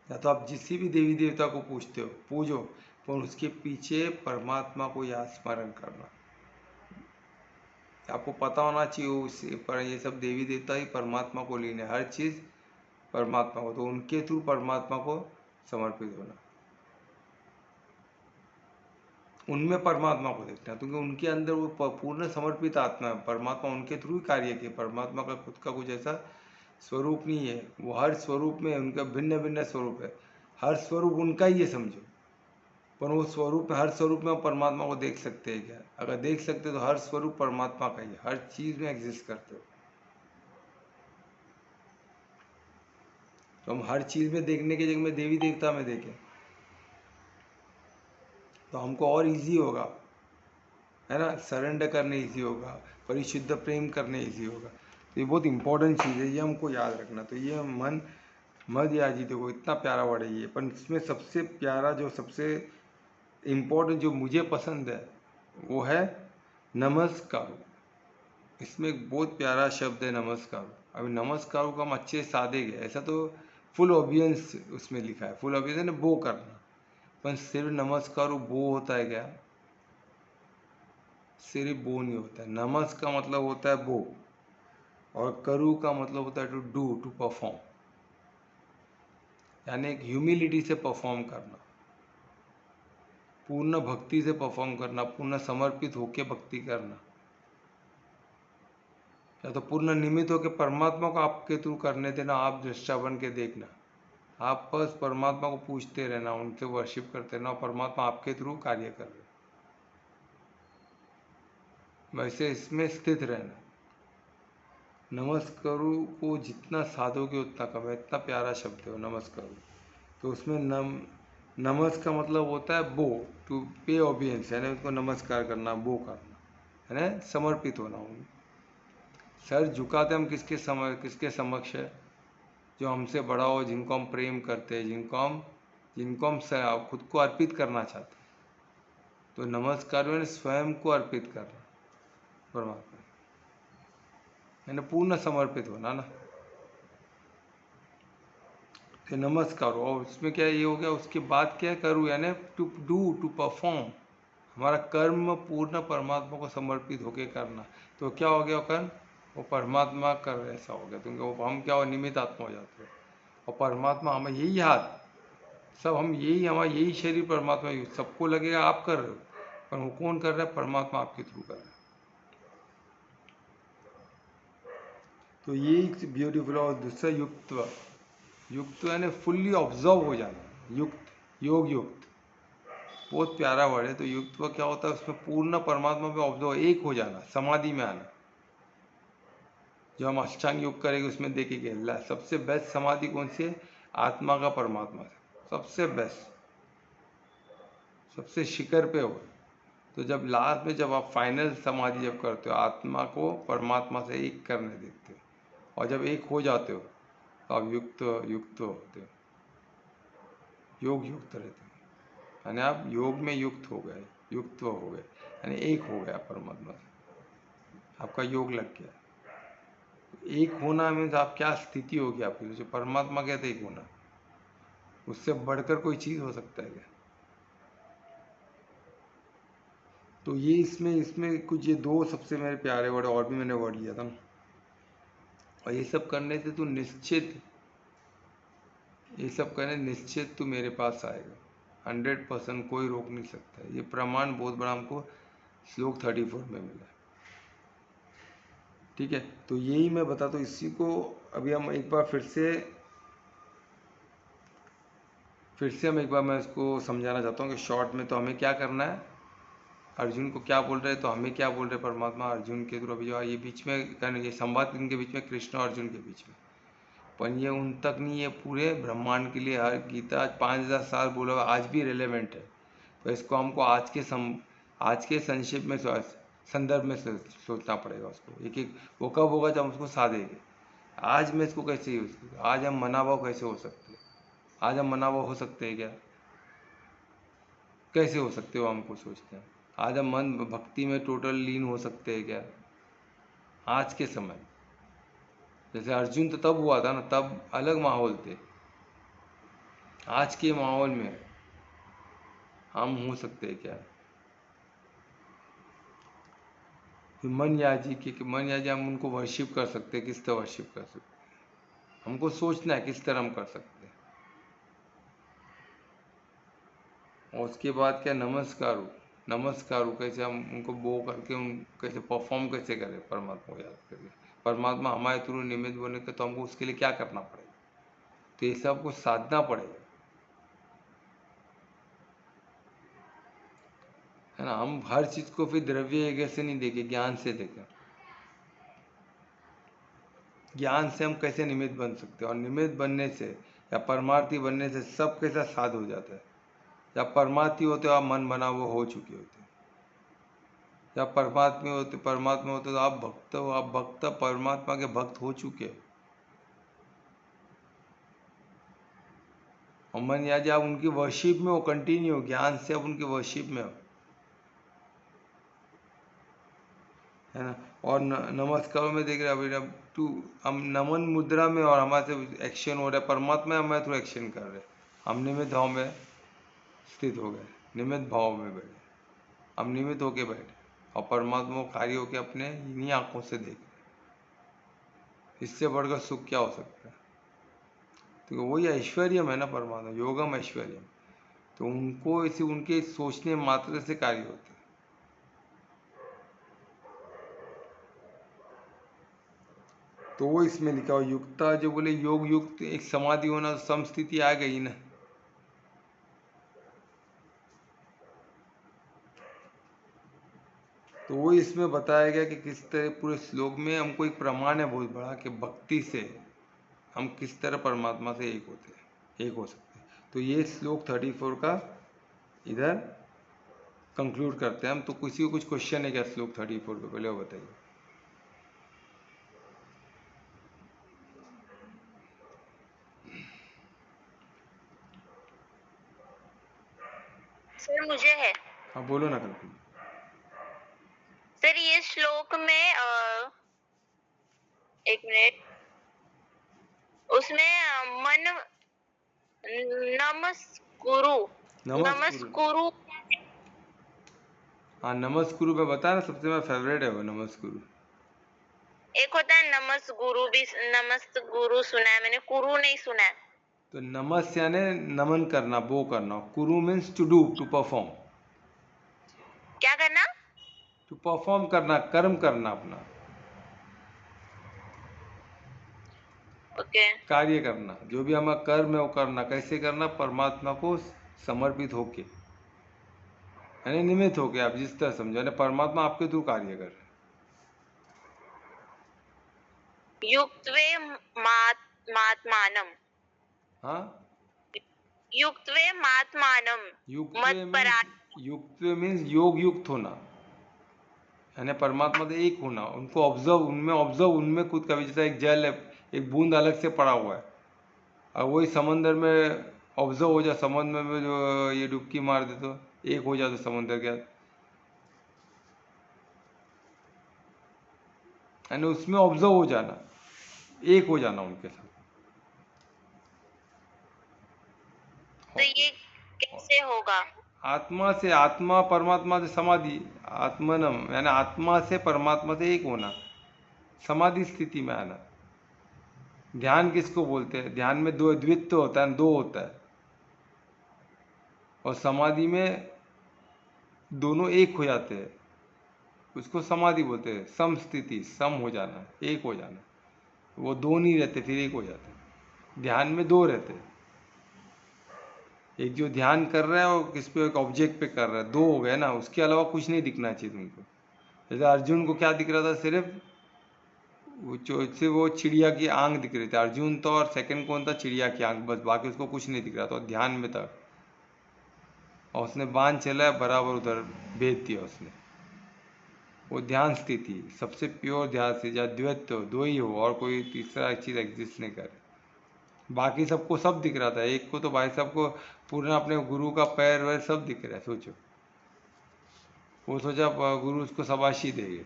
या तो आप जिस भी देवी देवता को पूजते हो पूजो, पर उसके पीछे परमात्मा को याद स्मरण करना। आपको पता होना चाहिए उसे पर ये सब देवी देवता ही परमात्मा को लीन है, हर चीज परमात्मा को, तो उनके थ्रू परमात्मा को समर्पित होना, उनमें परमात्मा को देखना, क्योंकि उनके अंदर वो पूर्ण समर्पित आत्मा है। परमात्मा उनके थ्रू ही कार्य किए। परमात्मा का खुद का कुछ ऐसा स्वरूप नहीं है, वो हर स्वरूप में उनका भिन्न भिन्न स्वरूप है, हर स्वरूप उनका ही है समझो। पर वो स्वरूप में, हर स्वरूप में परमात्मा को देख सकते हैं क्या? अगर देख सकते तो हर स्वरूप परमात्मा का ही है, हर चीज में एग्जिस्ट करते हो। तो हम हर चीज में देखने की जगह में देवी देवता में देखें तो हमको और इजी होगा, है ना, सरेंडर करने इजी होगा, परिशुद्ध प्रेम करने इजी होगा। तो ये बहुत इंपॉर्टेंट चीज़ है, ये हमको याद रखना। तो ये मन मद या जी, देखो इतना प्यारा वर्ड है ये, पर इसमें सबसे प्यारा जो सबसे इम्पोर्टेंट जो मुझे पसंद है वो है नमस्कार। इसमें एक बहुत प्यारा शब्द है नमस्कार। अभी नमस्कार को हम अच्छे सादे गए, ऐसा तो फुल ऑबियंस उसमें लिखा है, फुल ऑबियंस है बो करना, पर सिर्फ नमस्कार बो होता है क्या? सिर्फ बो नहीं होता है। नमस का मतलब होता है बो, और करू का मतलब होता है टू डू, टू परफॉर्म, यानी एक ह्यूमिलिटी से परफॉर्म करना, पूर्ण भक्ति से परफॉर्म करना, पूर्ण समर्पित होके भक्ति करना, या तो पूर्ण निमित्त होके परमात्मा को आपके थ्रू करने देना, आप दृष्टा बन के देखना, आप बस परमात्मा को पूछते रहना, उनसे वर्शिप करते रहना, परमात्मा आपके थ्रू कार्य कर रहे, वैसे इसमें स्थित रहना। नमस्कारु को जितना साधोगे उतना कम है, इतना प्यारा शब्द है नमस्कारु। तो उसमें नमस का मतलब होता है बो, टू पे ऑबियंस, यानी उनको नमस्कार करना, बो करना, है ना, समर्पित होना। उन सर झुकाते हम किसके समक्ष है? जो हमसे बड़ा हो, जिनको हम प्रेम करते हैं, जिनको हम खुद को अर्पित करना चाहते हैं। तो नमस्कार यानी स्वयं को अर्पित करना परमात्मा, यानी पूर्ण समर्पित होना ना, कि नमस्कार। और उसमें क्या ये हो गया, उसके बाद क्या करूँ, यानी टू डू, टू परफॉर्म, हमारा कर्म पूर्ण परमात्मा को समर्पित होके करना। तो क्या हो गया कर्म? वो परमात्मा कर ऐसा हो गया, क्योंकि वो हम क्या हो, निमित्त आत्मा हो जाते हैं, और परमात्मा हमें यही हाथ, सब हम यही, हमारा यही शरीर परमात्मा यूज, सबको लगेगा आप कर रहे हो, पर वो कौन कर रहा है? परमात्मा आपके थ्रू कर रहा है। तो ये ब्यूटीफुल। और दूसरा युक्त्व, युक्त यानी फुल्ली ऑब्जर्व हो जाना, युक्त, योग युक्त, बहुत प्यारा वर्ड है। तो युक्त क्या होता है? उसमें पूर्ण परमात्मा पे ऑब्जर्व, एक हो जाना, समाधि में आना। जो हम अष्टांग योग करेंगे उसमें देखेंगे सबसे बेस्ट समाधि कौन सी है? आत्मा का परमात्मा से, सबसे बेस्ट, सबसे शिखर पे हो। तो जब लास्ट में, जब आप फाइनल समाधि जब करते हो, आत्मा को परमात्मा से एक करने देते हो, और जब एक हो जाते हो तो आप युक्त युक्त होते हो, योग युक्त रहते हो, यानी आप योग में युक्त हो गए, युक्त हो गए, यानी एक हो गया परमात्मा से, आपका योग लग गया। एक होना मीन्स आप क्या स्थिति होगी आपकी, जो परमात्मा कहते एक होना, उससे बढ़कर कोई चीज हो सकता है क्या? तो ये इसमें कुछ ये दो सबसे मेरे प्यारे वर्ड, और भी मैंने वर्ड लिया था, और ये सब करने से तू निश्चित, ये सब करने निश्चित तू मेरे पास आएगा, 100%, कोई रोक नहीं सकता है। ये प्रमाण बहुत बड़ा हमको श्लोक 34 में मिला है। ठीक है, तो यही मैं बताता हूँ। इसी को अभी हम एक बार फिर से हम एक बार मैं इसको समझाना चाहता हूँ कि शॉर्ट में। तो हमें क्या करना है, अर्जुन को क्या बोल रहे हैं, तो हमें क्या बोल रहे हैं परमात्मा अर्जुन के थ्रू। अभी जो ये बीच में कहने, ये संवाद इनके बीच में, कृष्ण और अर्जुन के बीच में, पर ये उन तक नहीं है, पूरे ब्रह्मांड के लिए। हर गीता आज 5000 साल बोला हुआ, आज भी रिलेवेंट है। तो इसको हमको आज के संक्षेप में, संदर्भ में सोचना पड़ेगा उसको, एक एक। वो कब होगा? जब हम उसको साधेंगे। आज मैं इसको कैसे यूज करूँ? आज हम मनाभाव कैसे हो सकते हैं? आज हम मनाभाव हो सकते हैं क्या? कैसे हो सकते हो, हमको सोचते हैं आज हम मन भक्ति में टोटल लीन हो सकते हैं क्या आज के समय? जैसे अर्जुन तो तब हुआ था ना, तब अलग माहौल थे। आज के माहौल में हम हो सकते हैं क्या? मन याजी के मन याजी हम उनको वर्शिप कर सकते हैं, किस तरह वर्शिप कर सकते हैं? हमको सोचना है किस तरह हम कर सकते हैं। और उसके बाद क्या, नमस्कार हो कैसे हम उनको बो करके उन कैसे परफॉर्म कैसे करें परमात्मा को याद करके। परमात्मा हमारे थ्रू निमित्त बने के, तो हमको उसके लिए क्या करना पड़ेगा? तो ये सब कुछ साधना पड़ेगा, है ना। हम हर चीज को फिर द्रव्य से नहीं देखें, ज्ञान से देखें। ज्ञान से हम कैसे निमित्त बन सकते हैं, और निमित्त बनने से या परमार्थी बनने से सब कैसा साध हो जाता है। जब परमार्थी होते हो आप मन बना वो हो चुके होते हैं। जब परमात्मा होते तो आप भक्त हो, आप भक्त परमात्मा के भक्त हो चुके हो। और मन याद आप उनकी वर्शिप में हो, कंटिन्यू ज्ञान से आप उनकी वर्शिप में हो, है ना। और नमस्कारों में देख रहे हैं अभी तू, हम नमन मुद्रा में और हमारे से एक्शन हो रहा है, परमात्मा हमारे थ्रू एक्शन कर रहे हैं। हम निमित्त भाव में स्थित हो गए, निमित्त भाव में बैठे, हम निमित्त होके बैठे और परमात्मा को कार्य होके अपने इन्हीं आंखों से देख रहे। इससे बढ़कर सुख क्या हो सकता है? तो वही ऐश्वर्यम है ना, परमात्मा योगम ऐश्वर्यम। तो उनको इसे उनके सोचने मात्र से कार्य होते हैं। तो वो इसमें लिखा हुआ युक्ता, जो बोले योग युक्त एक समाधि होना, समस्थिति आ गई ना। तो वो इसमें बताया गया कि किस तरह पूरे श्लोक में हमको एक प्रमाण है बहुत बड़ा कि भक्ति से हम किस तरह परमात्मा से एक होते हैं, एक हो सकते हैं। तो ये श्लोक 34 का इधर कंक्लूड करते हैं हम। तो किसी को कुछ क्वेश्चन है क्या श्लोक 34 पे? पहले वो बताइए। सर मुझे है। हाँ बोलो ना कल्पना। सर ये श्लोक में एक मिनट, उसमें मन नमस्कुरु नमस्कुरु हाँ नमस्कुरु पे बताया ना, सबसे मेरा फेवरेट है वो नमस्कुरु। एक होता है नमस्गुरु, भी नमस्गुरु सुना है मैंने, कुरु नहीं सुना है। तो नमस यानी नमन करना, बो करना। कुरु means to do, to perform. क्या करना? टू परफॉर्म करना, कर्म करना अपना, ओके। कार्य करना। जो भी हमारा कर्म है वो करना, कैसे करना? परमात्मा को समर्पित होके, यानी निमित्त होके। आप जिस तरह समझो, यानी परमात्मा आपके थ्रू कार्य कर रहे हैं। युक्त्वे मात्मानम, हाँ, युक्त्वे मात्मानम मत्परा। युक्त्वे मीन्स योग युक्त होना, यानी परमात्मा से एक होना, उनको ऑब्जर्व उनमें खुद का भी। जैसा एक जल है, एक बूंद अलग से पड़ा हुआ है, और वही समंदर में ऑब्जर्व हो जाए, समंदर में जो ये डुबकी मार दे तो एक हो जाए तो समंदर के, यानी उसमें ऑब्जर्व हो जाना, एक हो जाना उनके साथ। तो ये कैसे होगा? आत्मा से, आत्मा परमात्मा से समाधि, आत्मनम यानी आत्मा से परमात्मा से एक होना, समाधि स्थिति में आना। ध्यान किसको बोलते हैं? ध्यान में दो द्वित्व होता है, दो होता है, और समाधि में दोनों एक हो जाते हैं, उसको समाधि बोलते हैं। सम स्थिति, सम हो जाना, एक हो जाना। वो दो नहीं रहते, फिर एक हो जाते। ध्यान में दो रहते, एक जो ध्यान कर रहा है वो किस पे, एक ऑब्जेक्ट पे कर रहा है, दो हो गए ना। उसके अलावा कुछ नहीं दिखना चाहिए तुमको। जैसे अर्जुन को क्या दिख रहा था? सिर्फ वो चिड़िया की आंख दिख रही थी। अर्जुन तो, और सेकंड कौन था? चिड़िया की आंख, बस। बाकी उसको कुछ नहीं दिख रहा था, ध्यान में था। और उसने बाण चलाया, बराबर उधर भेज दिया उसने। वो ध्यान स्थिति सबसे प्योर ध्यान से, जहाँ द्वैत दो ही हो और कोई तीसरा चीज एग्जिस्ट नहीं करे। बाकी सबको सब दिख रहा था, एक को तो भाई सबको पूरा अपने गुरु का पैर वैर सब दिख रहा है, सोचो। वो सोचा गुरु उसको शाबाशी देंगे,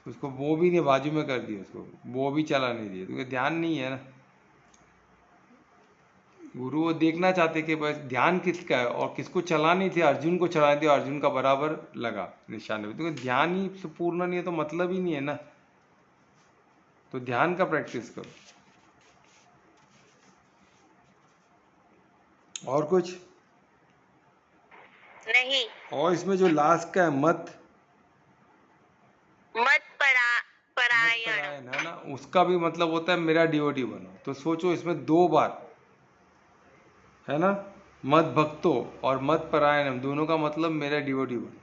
उसको वो भी नहीं, बाजू में कर दिया उसको, वो भी चला नहीं दिया, क्योंकि ध्यान नहीं है ना। गुरु वो देखना चाहते कि बस ध्यान किसका है, और किसको चलानी थी, अर्जुन को चला दिया, अर्जुन का बराबर लगा निशाने पे, क्योंकि ध्यान ही पूर्ण नहीं है तो मतलब ही नहीं है ना। तो ध्यान का प्रैक्टिस करो। और कुछ? नहीं। और इसमें जो लास्ट का है मत मत मत परायण। परायण है ना, उसका भी मतलब होता है मेरा डिवोटी बनो। तो सोचो इसमें 2 बार है ना, मत भक्तो और मत परायणम, दोनों का मतलब मेरा डिवोटी बनो।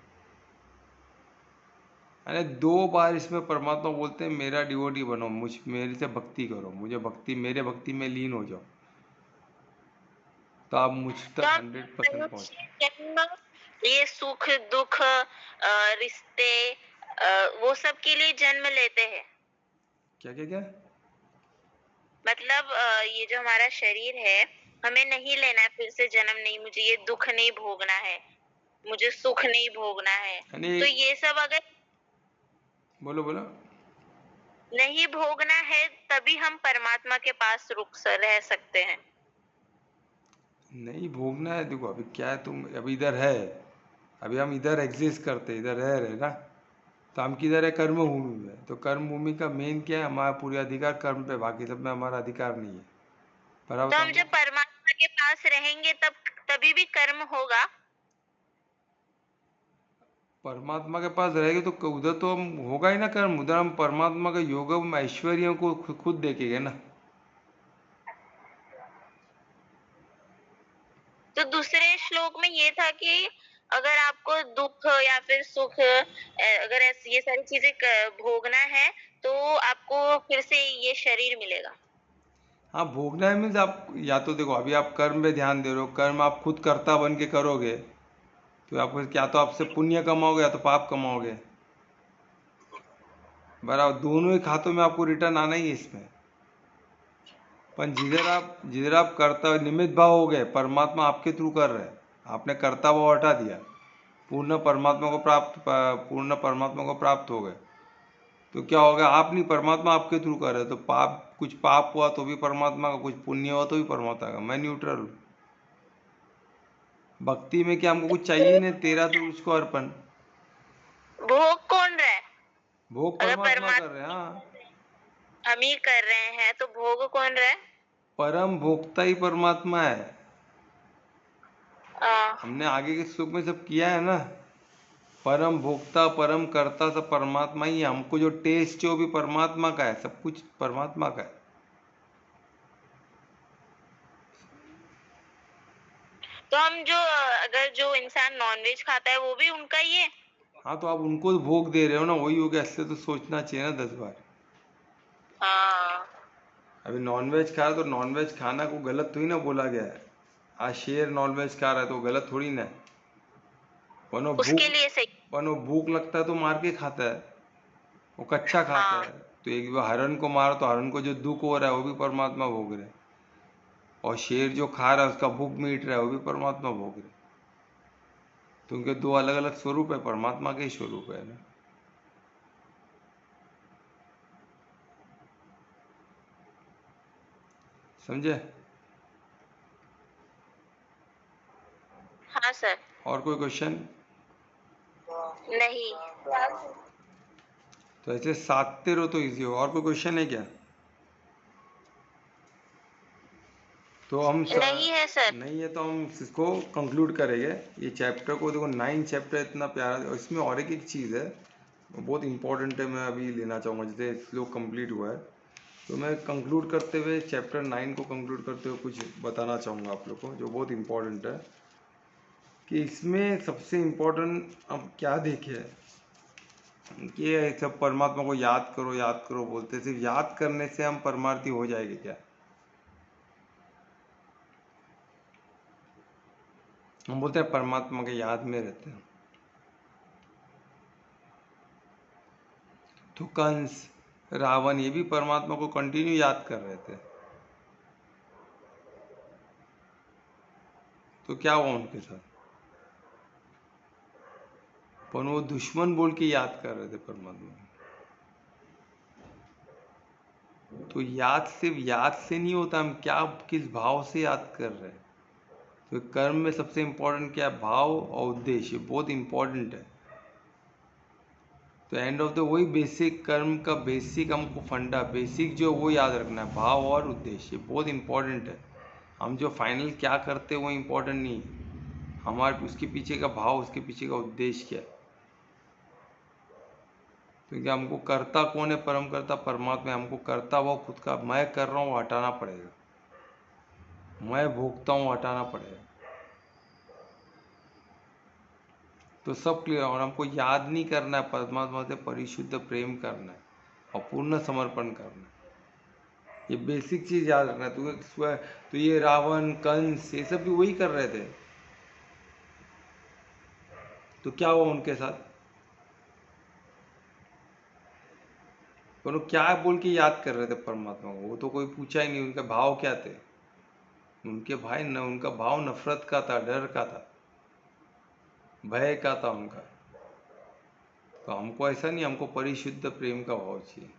यानी 2 बार इसमें परमात्मा बोलते हैं मेरा डिवोटी बनो, मेरे से भक्ति करो, मेरे भक्ति में लीन हो जाओ, तो आप मुझ तो तक हम 100% पहुंच। मनुष्य जन्म, ये सुख दुख रिश्ते वो सब के लिए जन्म लेते हैं। क्या क्या क्या? मतलब ये जो हमारा शरीर है, हमें नहीं लेना है फिर से जन्म, नहीं, मुझे ये दुख नहीं भोगना है, मुझे सुख नहीं भोगना है। यानी तो ये सब अगर बोलो बोलो। नहीं भोगना है, तभी हम परमात्मा के पास रह सकते हैं। नहीं भोगना है, देखो अभी क्या है, तुम अभी इधर है, अभी हम इधर एग्जिस्ट करते, इधर रह रहे ना, तो हम किधर है, कर्म भूमि में। तो कर्म भूमि का मेन क्या है, हमारा पूरा अधिकार कर्म पे, बाकी सब में हमारा अधिकार नहीं है। पर अब तो तो हम हमको जब परमात्मा के पास रहेंगे तभी भी कर्म होगा। परमात्मा के पास रहेगी तो उधर तो हम होगा ही ना कर्म, उधर हम परमात्मा के योग ऐश्वर्यों को खुद देखेंगे ना। तो दूसरे श्लोक में ये था कि अगर आपको दुख या फिर सुख अगर ये सारी चीजें भोगना है, तो आपको फिर से ये शरीर मिलेगा। हाँ भोगना है मीन्स आप या तो देखो अभी आप कर्म पे ध्यान दे रहे हो, कर्म आप खुद कर्ता बन के करोगे, तो आपको क्या तो आपसे पुण्य कमाओगे या तो पाप कमाओगे, बराबर दोनों ही खातों में आपको रिटर्न आना ही है इसमें। पर जिधर आप कर्ता निमित्त भाव हो गए, परमात्मा आपके थ्रू कर रहे हैं, आपने कर्ता भाव हटा दिया, पूर्ण परमात्मा को प्राप्त हो गए, तो क्या होगा, आप नहीं, परमात्मा आपके थ्रू कर रहे हैं, तो कुछ पाप हुआ तो भी परमात्मा का, कुछ पुण्य हुआ तो भी परमात्मा का, मैं न्यूट्रल हूँ। भक्ति में क्या हमको कुछ चाहिए नहीं, तेरा तो उसको अर्पण। भोग कौन रहा है? भोग अगर परमात्मा कर रहे हैं, परमात्मा हाँ। हम ही कर रहे हैं, तो भोग कौन रहा है? परम भोक्ता ही परमात्मा है। आ, हमने आगे के श्लोक में सब किया है ना, परम भोक्ता परम कर्ता सब परमात्मा ही है, हमको जो टेस्ट जो भी परमात्मा का है, सब कुछ परमात्मा का है। तो हम जो अगर जो इंसान नॉनवेज खाता है वो भी उनका ही है। हाँ तो आप उनको भोग दे रहे हो ना, वही हो गया, इसलिए तो सोचना चाहिए ना 10 बार। हाँ, अभी नॉनवेज खा रहा है तो नॉनवेज खाना को गलत थोड़ी ना बोला गया है, आज शेर नॉनवेज खा रहा है तो गलत थोड़ी ना है। वनो उसके भूख लिए सही। वनो भूख लगता है तो मार के खाता है, वो कच्चा खाता हाँ, है। तो एक बार हरण को मारो तो हरण को जो दुख हो रहा है वो भी परमात्मा भोग रहे हैं, और शेर जो खा रहा है उसका भूख मिट रहा है वो भी परमात्मा भोग रहे हैं। तो उनके 2 अलग अलग स्वरूप है, परमात्मा के ही स्वरूप है ना। समझे? हाँ सर। और कोई क्वेश्चन? नहीं। तो ऐसे साधते रहो तो इजी हो। और कोई क्वेश्चन है क्या? तो नहीं है सर। नहीं है तो हम इसको कंक्लूड करेंगे, ये चैप्टर को। देखो 9 चैप्टर इतना प्यारा, और इसमें और एक चीज़ है बहुत इंपॉर्टेंट है, मैं अभी लेना चाहूँगा, जैसे श्लोक कंप्लीट हुआ है तो मैं कंक्लूड करते हुए चैप्टर 9 को कंक्लूड करते हुए कुछ बताना चाहूँगा आप लोग को, जो बहुत इंपॉर्टेंट है। कि इसमें सबसे इम्पोर्टेंट अब क्या देखे कि ये सब परमात्मा को याद करो बोलते, सिर्फ याद करने से हम परमार्थी हो जाएंगे क्या? हम बोलते हैं परमात्मा के याद में रहते हैं, तो कंस रावण ये भी परमात्मा को कंटिन्यू याद कर रहे थे, तो क्या हुआ उनके साथ? पर वो दुश्मन बोल के याद कर रहे थे परमात्मा को। तो याद सिर्फ याद से नहीं होता, हम क्या किस भाव से याद कर रहे हैं। तो कर्म में सबसे इम्पोर्टेंट क्या है, भाव और उद्देश्य, बहुत इम्पोर्टेंट है। तो एंड ऑफ द वही बेसिक कर्म का बेसिक हमको फंडा बेसिक जो वो याद रखना है, भाव और उद्देश्य बहुत इम्पोर्टेंट है। हम जो फाइनल क्या करते हैं वो इम्पोर्टेंट नहीं, हमारे उसके पीछे का भाव, उसके पीछे का उद्देश्य क्या है। क्योंकि हमको करता कौन है, परम करता परमात्मा है। हमको करता वो खुद का मैं कर रहा हूँ हटाना पड़ेगा, मैं भोगता हूँ हटाना पड़ेगा। तो सब क्लियर। और हमको याद नहीं करना है, परमात्मा से परिशुद्ध प्रेम करना है और पूर्ण समर्पण करना है। ये बेसिक चीज याद रखना है। तो ये रावण कंस ये सब भी वही कर रहे थे। तो क्या हुआ उनके साथ, वो क्या बोल के याद कर रहे थे परमात्मा को, वो तो कोई पूछा ही नहीं उनके भाव क्या थे। उनके भाई न उनका भाव नफरत का था, डर का था, भय का था उनका। तो हमको ऐसा नहीं, हमको परिशुद्ध प्रेम का भाव चाहिए,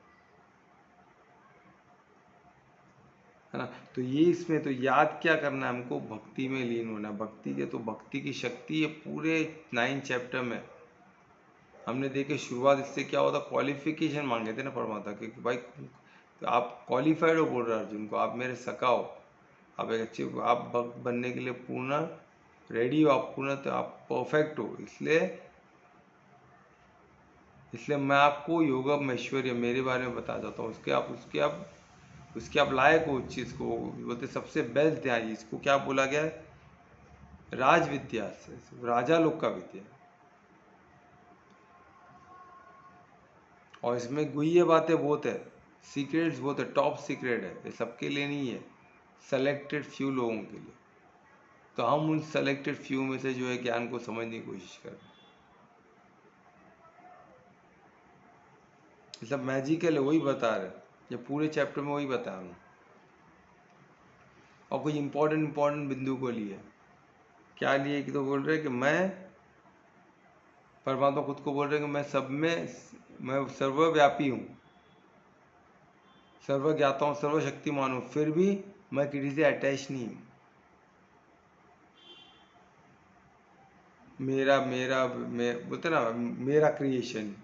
है ना। तो ये इसमें तो याद क्या करना है, हमको भक्ति में लीन होना है। भक्ति के तो भक्ति की शक्ति है पूरे 9 चैप्टर में। हमने देखे शुरुआत इससे क्या होता, क्वालिफिकेशन मांगे थे ना परमात्मा के कि भाई तो आप क्वालिफाइड हो, बोल रहे अर्जुन को, आप मेरे सखा हो, आप एक अच्छे, आप भक्त बनने के लिए पूर्ण रेडी हो, आप पूर्ण, तो आप परफेक्ट हो। इसलिए मैं आपको योगम ऐश्वर्य मेरे बारे में बता जाता हूँ, उसके आप लायक हो। उस चीज़ को बोलते सबसे बेस्ट ध्यान, इसको क्या बोला गया है, राज विद्या से, राजा लोग का विद्या। और इसमें गुह्य बातें बहुत है, सीक्रेट्स बहुत है, टॉप सीक्रेट है, ये सबके लिए नहीं है, सेलेक्टेड फ्यू लोगों के लिए। तो हम उन सेलेक्टेड फ्यू में से जो है ज्ञान को समझने की कोशिश कर रहे हैं। ये सब मैजिकल है, वही बता रहे हैं, ये पूरे चैप्टर में वही बता रहा हूँ। और कुछ इंपॉर्टेंट बिंदु को लिए, क्या लिए कि तो बोल रहे हैं कि मैं, परमात्मा खुद को बोल रहे हैं कि मैं सब में, मैं सर्वव्यापी हूँ, सर्वज्ञाता हूँ, सर्वशक्तिमान हूँ, फिर भी मैं किसी से अटैच नहीं हूँ। बोलते ना, मेरा क्रिएशन,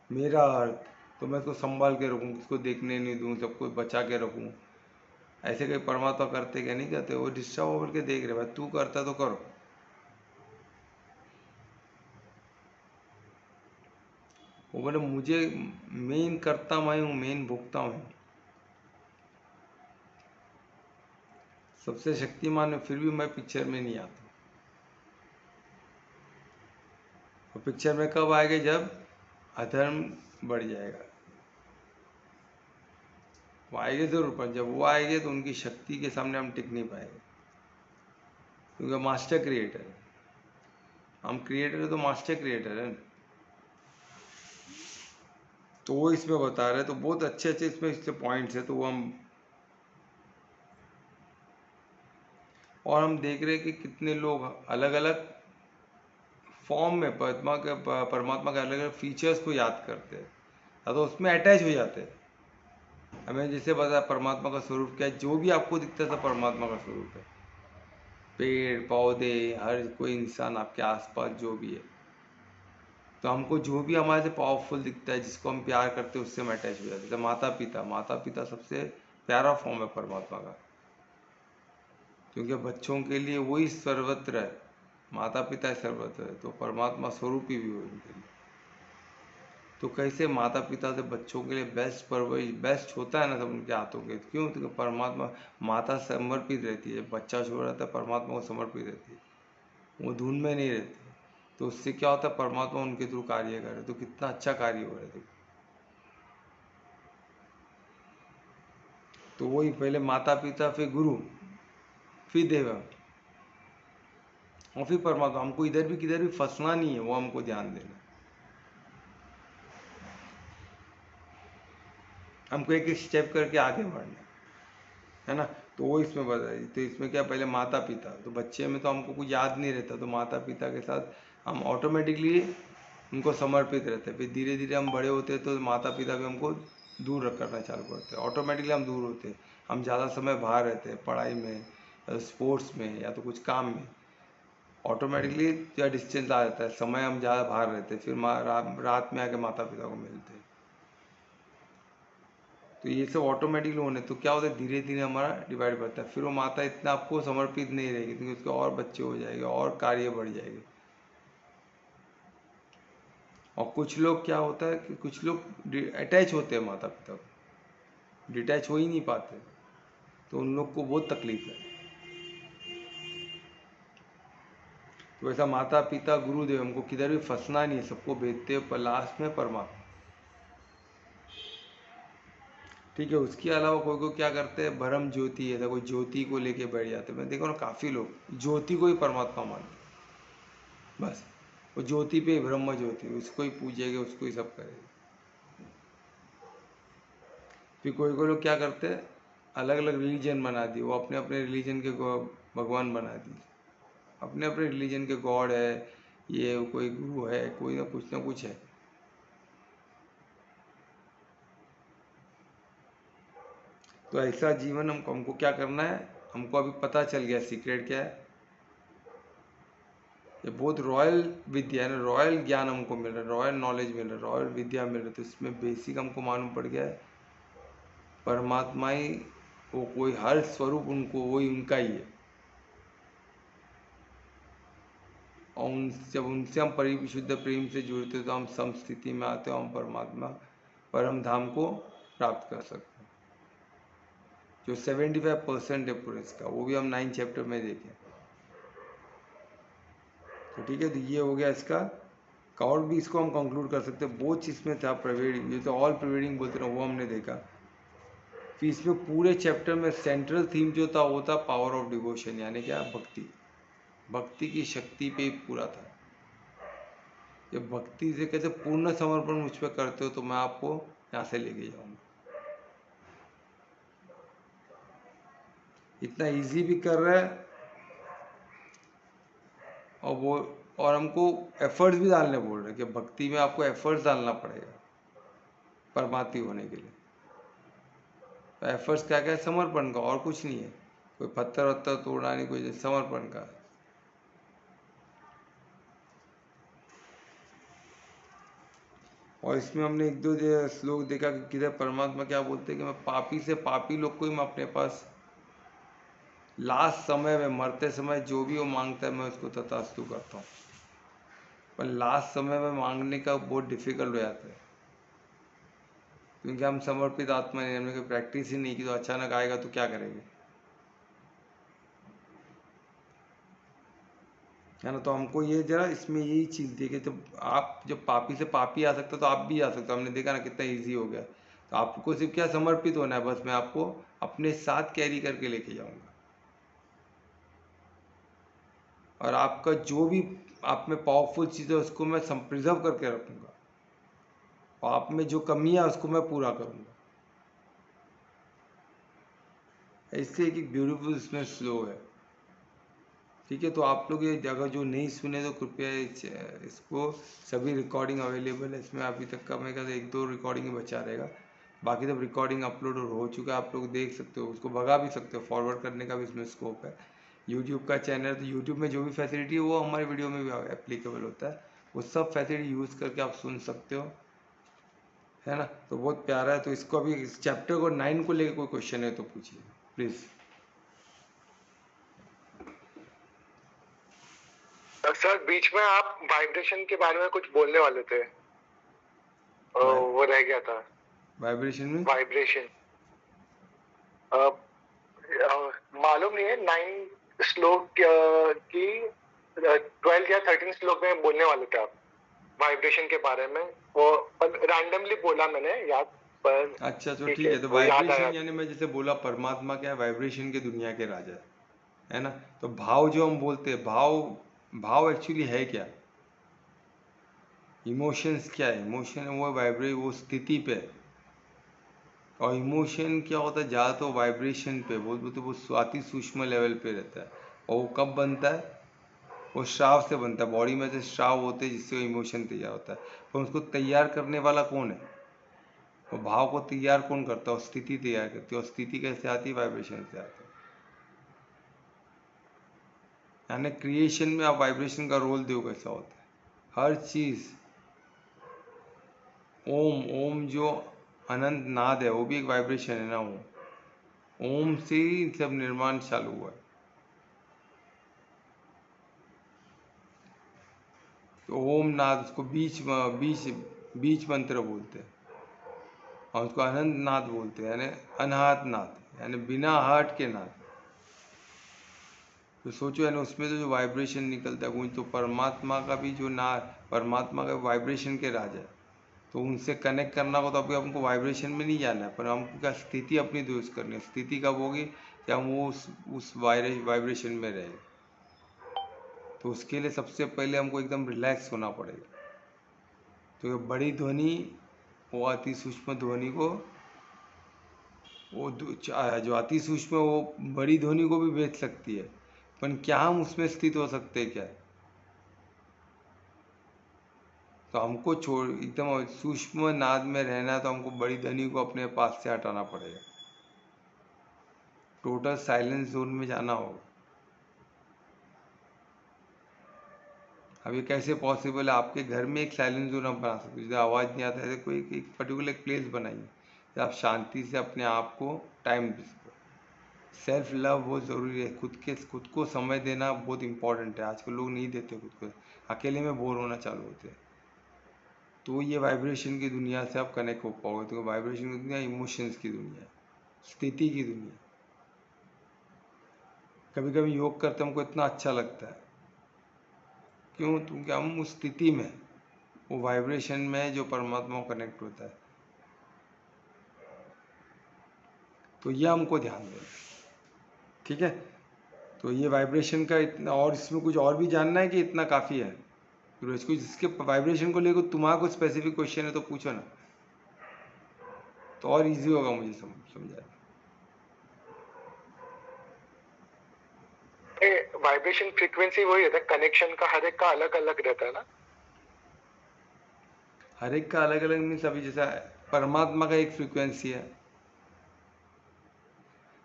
मेरा अर्थ, तो मैं इसको संभाल के रखूँ, किसको देखने नहीं दूँ, सबको बचा के रखूँ। ऐसे कई परमात्मा करते क्या नहीं करते, वो डिस्टर्ब होकर के देख रहे, भाई तू करता तो करो। वो बोले मुझे मेन करता मैं हूँ, मेन भोगता मैं हूँ, सबसे शक्तिमान है, फिर भी मैं पिक्चर में नहीं आता। और पिक्चर में कब आएगा, जब अधर्म बढ़ जाएगा, वो आएंगे जरूर, पर जब वो आएंगे तो उनकी शक्ति के सामने हम टिक नहीं पाएंगे, क्योंकि मास्टर क्रिएटर है। हम क्रिएटर है तो मास्टर क्रिएटर है। तो वो इसमें बता रहे, तो बहुत अच्छे अच्छे इसमें पॉइंट्स है, तो वो हम, और हम देख रहे हैं कि कितने लोग अलग अलग फॉर्म में परमात्मा के अलग अलग फीचर्स को याद करते हैं, या तो उसमें अटैच हो जाते हैं। हमें जैसे बताया परमात्मा का स्वरूप क्या है, जो भी आपको दिखता है सब परमात्मा का स्वरूप है, पेड़ पौधे, हर कोई इंसान आपके आसपास जो भी है। तो हमको जो भी हमारे से पावरफुल दिखता है, जिसको हम प्यार करते हैं, उससे हम अटैच हो जाते हैं। तो माता पिता सबसे प्यारा फॉर्म है परमात्मा का, क्योंकि बच्चों के लिए वही सर्वत्र है, माता पिता सर्वत्र है, तो परमात्मा स्वरूप ही भी हो उनके लिए। तो कैसे माता पिता से बच्चों के लिए बेस्ट परवरिश बेस्ट होता है ना, सब उनके हाथों के, क्यों, तो परमात्मा, माता समर्पित रहती है, बच्चा छोड़ रहता है परमात्मा को समर्पित रहती है, वो धुन में नहीं रहती। तो उससे क्या होता है, परमात्मा उनके थ्रू कार्य कर रहे, तो कितना अच्छा कार्य हो रहा है। तो वही पहले माता पिता, फिर गुरु, फिर देव, और फिर परमात्मा। हमको इधर भी किधर भी फंसना नहीं है, वो हमको ध्यान देना है। हमको एक एक स्टेप करके आगे बढ़ना है ना। तो वो इसमें बताइए, तो इसमें क्या, पहले माता पिता, तो बच्चे में तो हमको कुछ याद नहीं रहता, तो माता पिता के साथ हम ऑटोमेटिकली उनको समर्पित रहते हैं। फिर धीरे धीरे हम बड़े होते हैं तो माता पिता भी हमको दूर करना चालू करते हैं, ऑटोमेटिकली हम दूर होते हैं। हम ज़्यादा समय बाहर रहते हैं, पढ़ाई में, स्पोर्ट्स में, या तो कुछ काम में, ऑटोमेटिकली या डिस्टेंस आ जाता है, समय हम ज़्यादा बाहर रहते हैं, फिर रात में आके माता पिता को मिलते हैं। तो ये सब ऑटोमेटिकली होने, तो क्या होता है धीरे धीरे हमारा डिवाइड बढ़ता है। फिर वो माता इतना आपको समर्पित नहीं रहेगी, क्योंकि उसके और बच्चे हो जाएंगे और कार्य बढ़ जाएंगे। और कुछ लोग क्या होता है कि कुछ लोग अटैच होते हैं माता पिता को, डिटैच हो ही नहीं पाते, तो उन लोग को बहुत तकलीफ है। तो ऐसा माता पिता गुरुदेव, हमको किधर भी फंसना नहीं है, सबको भेजते हैं पर लास्ट में परमात्मा। ठीक है। उसके अलावा कोई को क्या करते हैं, भरम ज्योति है, कोई ज्योति को लेके बैठ जाते हैं। मैं देखो ना काफ़ी लोग ज्योति को ही परमात्मा मानते हैं, बस वो ज्योति पे ही, ब्रह्म ज्योति, उसको ही पूजेंगे, उसको ही सब करेंगे। फिर कोई लोग क्या करते हैं, अलग अलग रिलीजन बना दिए, वो अपने अपने रिलीजन के भगवान बना दिए, अपने अपने रिलीजन के गॉड है, ये कोई गुरु है, कोई ना कुछ है। तो ऐसा जीवन हमको क्या करना है, हमको अभी पता चल गया सीक्रेट क्या है। ये बहुत रॉयल विद्या है ना, रॉयल ज्ञान हमको मिल रहा है, रॉयल नॉलेज मिल रहा है, रॉयल विद्या मिल रही है। तो इसमें बेसिक हमको मालूम पड़ गया है, परमात्मा ही वो, कोई हर स्वरूप उनको वही उनका ही है। और जब उनसे हम परिशुद्ध प्रेम से जुड़ते तो हम सम स्थिति में आते हैं, हम परमात्मा परम धाम को प्राप्त कर सकते हैं, जो 75% है पूरे इसका, वो भी हम 9 चैप्टर में देखें। तो ठीक है, तो ये हो गया इसका। और भी इसको हम कंक्लूड कर सकते हैं, बहुत चीज़ में था प्रिवेडिंग, ये तो ऑल प्रिवेडिंग बोलते ना, वो हमने देखा। फिर इसमें पूरे चैप्टर में सेंट्रल थीम जो था वो था पावर ऑफ डिवोशन, यानी क्या, भक्ति, भक्ति की शक्ति पे पूरा था। जब भक्ति से कैसे पूर्ण समर्पण मुझ पर करते हो तो मैं आपको यहाँ से लेके जाऊंगा। इतना इजी भी कर रहा है, और हमको एफर्ट्स भी डालने बोल रहे हैं कि भक्ति में आपको एफर्ट्स डालना पड़ेगा परमात्मा होने के लिए। तो एफर्ट्स क्या क्या है, समर्पण का, और कुछ नहीं है। कोई पत्थर वत्थर तोड़ना नहीं, कोई समर्पण का। और इसमें हमने एक दो श्लोक देखा कि किधर परमात्मा क्या बोलते हैं कि मैं पापी से पापी लोग को ही मैं अपने पास लास्ट समय में, मरते समय जो भी वो मांगता है मैं उसको तथास्तु करता हूँ। पर लास्ट समय में मांगने का बहुत डिफिकल्ट हो जाता है, क्योंकि हम समर्पित आत्मा नहीं, हमने कोई प्रैक्टिस ही नहीं की, तो अचानक आएगा तो क्या करेंगे, है ना। तो हमको ये जरा इसमें यही चीज़ देखिए, जब पापी से पापी आ सकता तो आप भी आ सकते हो। हमने देखा ना कितना इजी हो गया। तो आपको सिर्फ क्या समर्पित होना है, बस मैं आपको अपने साथ कैरी करके लेके जाऊंगा, और आपका जो भी आप में पावरफुल चीज़ है उसको मैं प्रिजर्व करके रखूंगा, और आप में जो कमी है उसको मैं पूरा करूंगा। ऐसे एक ब्यूटीफुल इसमें स्लो है। ठीक है, तो आप लोग ये जगह जो नहीं सुने तो कृपया इसको, सभी रिकॉर्डिंग अवेलेबल है इसमें। अभी तक का मैं कहता एक दो रिकॉर्डिंग ही बचा रहेगा, बाकी सब रिकॉर्डिंग अपलोड हो चुका है, आप लोग देख सकते हो, उसको भगा भी सकते हो, फॉरवर्ड करने का भी इसमें स्कोप है। यूट्यूब का चैनल, तो यूट्यूब में जो भी फैसिलिटी है वो हमारे वीडियो में भी एप्लीकेबल होता है, वो सब फैसिलिटी यूज़ करके आप सुन सकते हो, है ना। तो बहुत प्यारा है। तो इसको अभी इस चैप्टर को 9 को लेकर कोई क्वेश्चन है तो पूछिए प्लीज़। सर बीच में आप वाइब्रेशन के बारे में कुछ बोलने वाले थे, वो रह गया था। वाइब्रेशन में, वाइब्रेशन मालूम नहीं है, 9 श्लोक की 12 या 13 श्लोक में बोलने वाले थे आप वाइब्रेशन के बारे में, वो रैंडमली बोला मैंने, याद पर। अच्छा तो ठीक है। तो वाइब्रेशन यानी मैं जैसे बोला, परमात्मा क्या है, वाइब्रेशन की दुनिया के राजा है ना। तो भाव जो हम बोलते हैं, भाव एक्चुअली है क्या, इमोशंस क्या है, इमोशन वो वो स्थिति पे, और इमोशन क्या होता है, ज़्यादा तो वाइब्रेशन पे, वो अति सूक्ष्म लेवल पे रहता है। और वो कब बनता है, वो स्राव से बनता है, बॉडी में से स्राव होते हैं जिससे वो इमोशन तैयार होता है। पर उसको तैयार करने वाला कौन है? वो भाव को तैयार कौन करता है? स्थिति तैयार करती है। और स्थिति कैसे आती है? वाइब्रेशन से आती है। यानी क्रिएशन में आप वाइब्रेशन का रोल दो, कैसा होता है हर चीज। ओम, ओम जो अनंत नाद है वो भी एक वाइब्रेशन है ना। ओम से ही सब निर्माण चालू हुआ है। तो ओम नाद, उसको बीच बीच बीच मंत्र बोलते हैं, और उसको अनंत नाद बोलते हैं, यानी अनहद नाद, यानी बिना हट के नाद। तो सोचो, यानी उसमें तो जो वाइब्रेशन निकलता है वो तो परमात्मा का भी जो नाद, परमात्मा का वाइब्रेशन के राज है। तो उनसे कनेक्ट करना हो तो अभी हमको वाइब्रेशन में नहीं जाना है, पर हमको क्या स्थिति अपनी दुरुस्त करनी है। स्थिति कब होगी? कि हम वो उस वाइब्रेशन में रहें। तो उसके लिए सबसे पहले हमको एकदम रिलैक्स होना पड़ेगा। तो ये बड़ी ध्वनि, वो अति सूक्ष्म ध्वनि को, वो जो अति सूक्ष्म वो बड़ी ध्वनि को भी भेज सकती है, पर क्या हम उसमें स्थित हो सकते हैं क्या? तो हमको छोड़ एकदम सूक्ष्म नाद में रहना है, तो हमको बड़ी ध्वनि को अपने पास से हटाना पड़ेगा, टोटल साइलेंस जोन में जाना होगा। अब ये कैसे पॉसिबल है? आपके घर में एक साइलेंस जोन आप बना सकते हो, जैसे आवाज़ नहीं आता है, कोई एक पर्टिकुलर प्लेस बनाइए, आप शांति से अपने आप को टाइम दे सको। सेल्फ लव बहुत ज़रूरी है। खुद को समय देना बहुत इंपॉर्टेंट है। आजकल लोग नहीं देते खुद को, अकेले में बोर होना चालू होते हैं। तो ये वाइब्रेशन की दुनिया से आप कनेक्ट हो पाओगे। तो वाइब्रेशन की दुनिया इमोशंस की दुनिया है, स्थिति की दुनिया। कभी कभी योग करते हमको इतना अच्छा लगता है, क्यों? क्योंकि हम उस स्थिति में, वो वाइब्रेशन में जो परमात्मा को कनेक्ट होता है। तो ये हमको ध्यान देना, ठीक है? तो ये वाइब्रेशन का इतना, और इसमें कुछ और भी जानना है कि इतना काफ़ी है? तो इसको, इसके वाइब्रेशन को लेकर तुम्हारा कुछ स्पेसिफिक क्वेश्चन है तो पूछो ना, तो और इजी होगा मुझे समझाना। वाइब्रेशन फ्रीक्वेंसी वही रहता है, कनेक्शन का हर एक का अलग अलग रहता है ना। हर एक का अलग अलग मीन्स, अभी जैसा परमात्मा का एक फ्रीक्वेंसी है,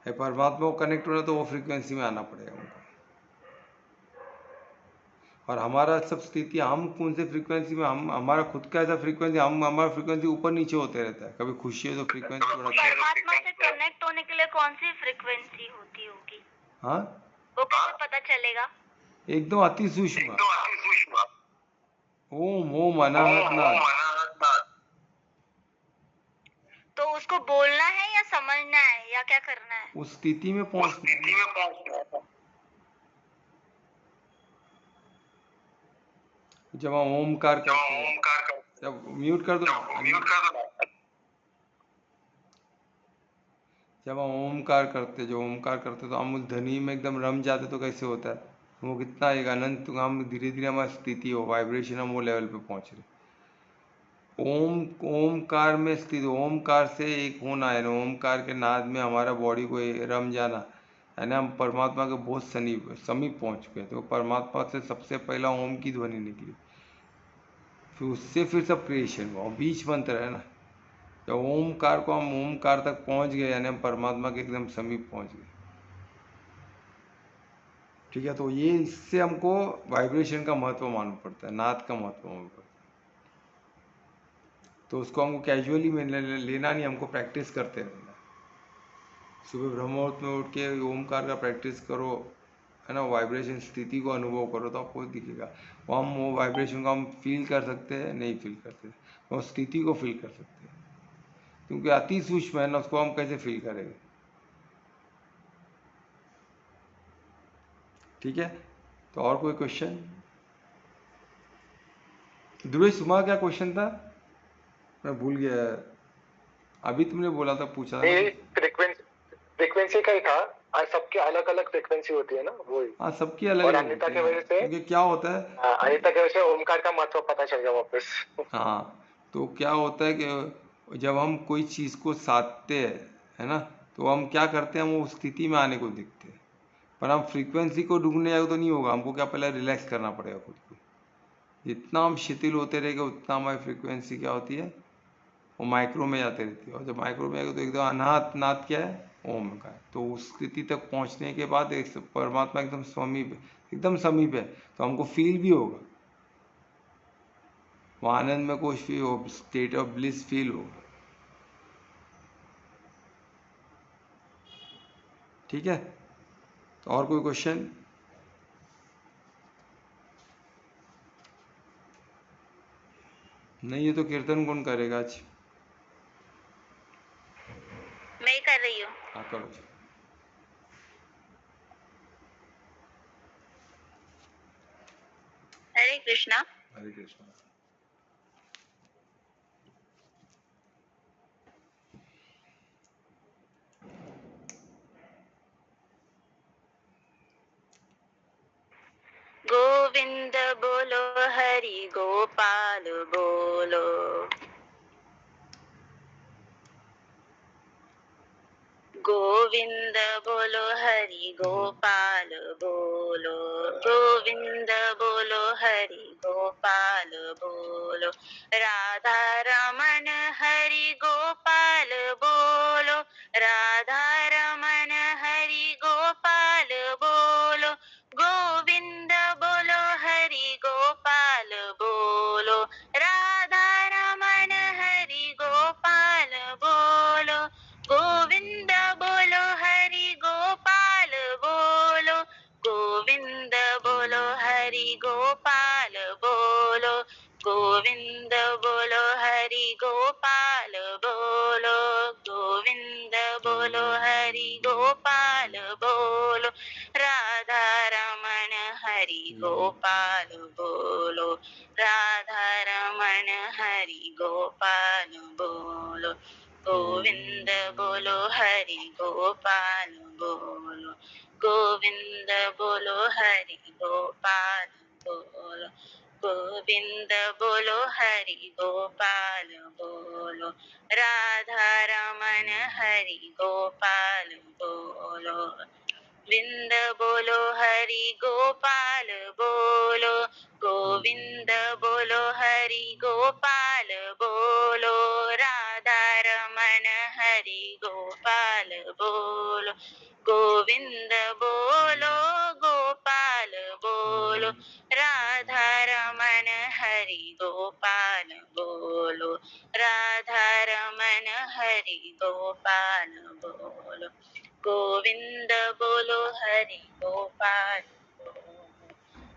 परमात्मा को कनेक्ट होना तो वो फ्रीक्वेंसी में आना पड़ेगा हमको। और हमारा सब स्थिति, हम कौन से फ्रीक्वेंसी में, हम हमारा खुद का ऐसा फ्रीक्वेंसी, हम हमारा फ्रीक्वेंसी ऊपर नीचे होते रहता है। कभी खुशी है तो फ्रीक्वेंसी थोड़ा सा। परमात्मा से कनेक्ट होने के लिए कौन सी फ्रीक्वेंसी होती होगी? हाँ, वो कैसे पता चलेगा? एकदम अति सूक्ष्म। ओम, ओम अनाहत नाद। तो उसको बोलना है या समझना है या क्या करना है? उस स्थिति में पहुंचना है। जब हम ओमकार करते हैं, जब म्यूट कर दो, जब हम ओमकार करते, जो ओमकार करते तो हम उस ध्वनि में एकदम रम जाते, तो कैसे होता है? वो कितना एक अनंत, हम धीरे धीरे हमारी स्थिति हो, वाइब्रेशन हम वो लेवल पे पहुंच रहे। ओमकार में स्थित, ओमकार से एक होना है ना, ओमकार के नाद में हमारा बॉडी को रम जाना, यानी हम परमात्मा के बहुत समीप पहुंच गए। तो परमात्मा से सबसे पहला ओम की ध्वनि निकली, फिर उससे फिर सब क्रिएशन हुआ। बीच मंत्र है ना, जब ओमकार को हम ओमकार तक पहुंच गए, यानी हम परमात्मा के एकदम समीप पहुंच गए, ठीक है? तो ये, इससे हमको वाइब्रेशन का महत्व मालूम पड़ता है, नाद का महत्व मालूम पड़ता है। तो उसको हमको कैजुअली में लेना नहीं, हमको प्रैक्टिस करते रहना। सुबह ब्रह्म मुहूर्त में उठ के ओमकार का प्रैक्टिस करो, है ना, वाइब्रेशन स्थिति को अनुभव करो, तो आपको दिखेगा। वो हम वो वाइब्रेशन को हम फील कर सकते हैं, नहीं फील करते, वो स्थिति को फील कर सकते हैं, क्योंकि अति सूक्ष्म है ना, उसको हम कैसे फील करेंगे? ठीक है? तो और कोई क्वेश्चन? ध्रुवेश, तुम्हारा क्या क्वेश्चन था? मैं भूल गया, अभी तुमने बोला था, पूछा था। फ्रीक्वेंसी का ही था, सबके अलग अलग फ्रीक्वेंसी होती है ना, वही। हाँ, सबकी अलग और अलग अनिता होती की वजह से, क्योंकि क्या होता है, अनिता की वजह से ओमकार का महत्व पता चल गया वापस। हाँ, तो क्या होता है कि जब हम कोई चीज़ को साधते हैं, है ना, तो हम क्या करते हैं, हम उस स्थिति में आने को दिखते हैं। पर हम फ्रीक्वेंसी को ढूंढने जाएगा तो नहीं होगा, हमको क्या पहले रिलैक्स करना पड़ेगा खुद को। जितना हम शिथिल होते रहेंगे उतना हमारी फ्रीक्वेंसी क्या होती है, वो माइक्रो में जाते रहती है। और जब माइक्रो में आएगा तो एकदम अनाहत नाद क्या है, ओम का है। तो उस स्थिति तक पहुंचने के बाद एक परमात्मा एकदम समीप, एकदम समीप है, तो हमको फील भी होगा, वो आनंद में कुछ भी हो, स्टेट ऑफ ब्लिस फील होगा। ठीक है, तो और कोई क्वेश्चन? नहीं है तो कीर्तन कौन करेगा आज? मैं ही कर रही हूँ। हाँ करो। हरे कृष्णा। हरे कृष्णा। गोविंद बोलो हरि गोपाल बोलो, गोविंद बोलो हरि गोपाल बोलो, गोविंद बोलो हरि गोपाल बोलो, राधा रमन हरि गोपाल बोलो, राधा रमन हरि गोपाल बोलो, गोविंद बोलो हरि गोपाल बोलो, राधा रमन हरि गोपाल बोलो, गोविंद बोलो हरि गोपाल बोलो, गोविंद बोलो हरि गोपाल बोलो, गोविंद बोलो हरि गोपाल बोलो, गोविंद बोलो हरि गोपाल बोलो, राधा रमन हरि गोपाल बोलो, राधा रमन हरि गोपाल बोलो, गोविंद बोलो हरि गोपाल बोलो, गोविंद बोलो हरि गोपाल बोलो, गोविंद बोलो हरि गोपाल बोलो, राधा रमन हरि गोपाल बोलो, गोविंद बोलो हरि गोपाल बोलो, गोविंद बोलो हरि गोपाल बोलो, राधा रमन हरि गोपाल बोलो, गोविंद बोलो गोपाल बोलो, राधा रमन हरि गोपाल बोलो, राधा रमन हरि गोपाल बोलो, गोविंद बोलो हरि गोपाल बोलो,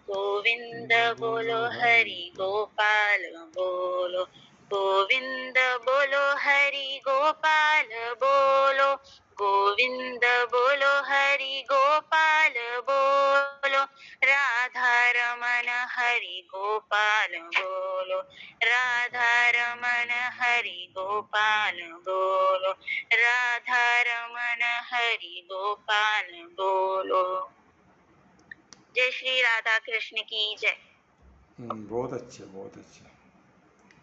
गोविंद बोलो हरि गोपाल बोलो, गोविंद बोलो हरि गोपाल बोलो, गोविंद बोलो हरि गोपाल बोलो, राधा रमन हरि गोपाल बोलो, राधा रमन हरि गोपाल बोलो, राधा रमन हरि गोपाल बोलो। जय श्री राधा कृष्ण की जय। बहुत अच्छा, बहुत अच्छा।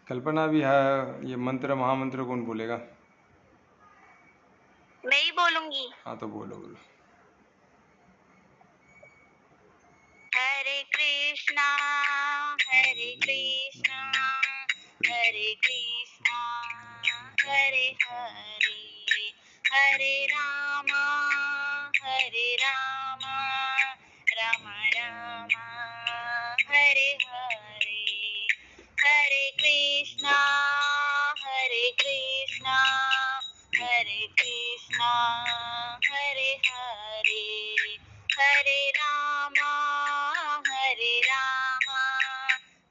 कल्पना भी है, ये मंत्र महामंत्र कौन बोलेगा? मैं ही बोलूंगी। हाँ तो बोलो बोलो। हरे कृष्णा हरे कृष्णा, हरे कृष्णा हरे हरे, हरे राम राम राम हरे हरे, हरे कृष्णा हरे कृष्णा, हरे कृष्णा हरे हरे, हरे राम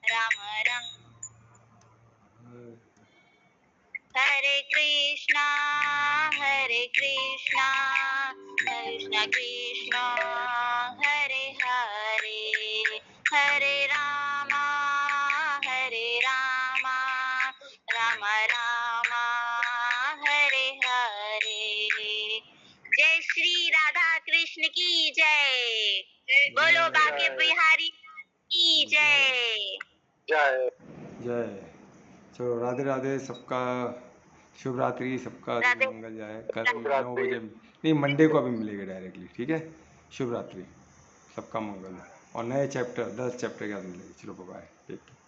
राम राम, हरे कृष्णा कृष्ण कृष्ण हरे हरे, हरे राम राम राम हरे हरे। जय श्री राधा कृष्ण की जय, बोलो बाके बिहारी की जय। जय जय। चलो राधे राधे, सबका शुभ रात्रि, सबका दिन राधे मंगल जाए। कल शुभ 9 रात्रि। बजे नहीं, मंडे को अभी मिलेगा डायरेक्टली, ठीक है? शुभ रात्रि, सबका मंगल हो और नए चैप्टर 10 चैप्टर के बाद मिलेंगे। चलो बाय, टेक केयर।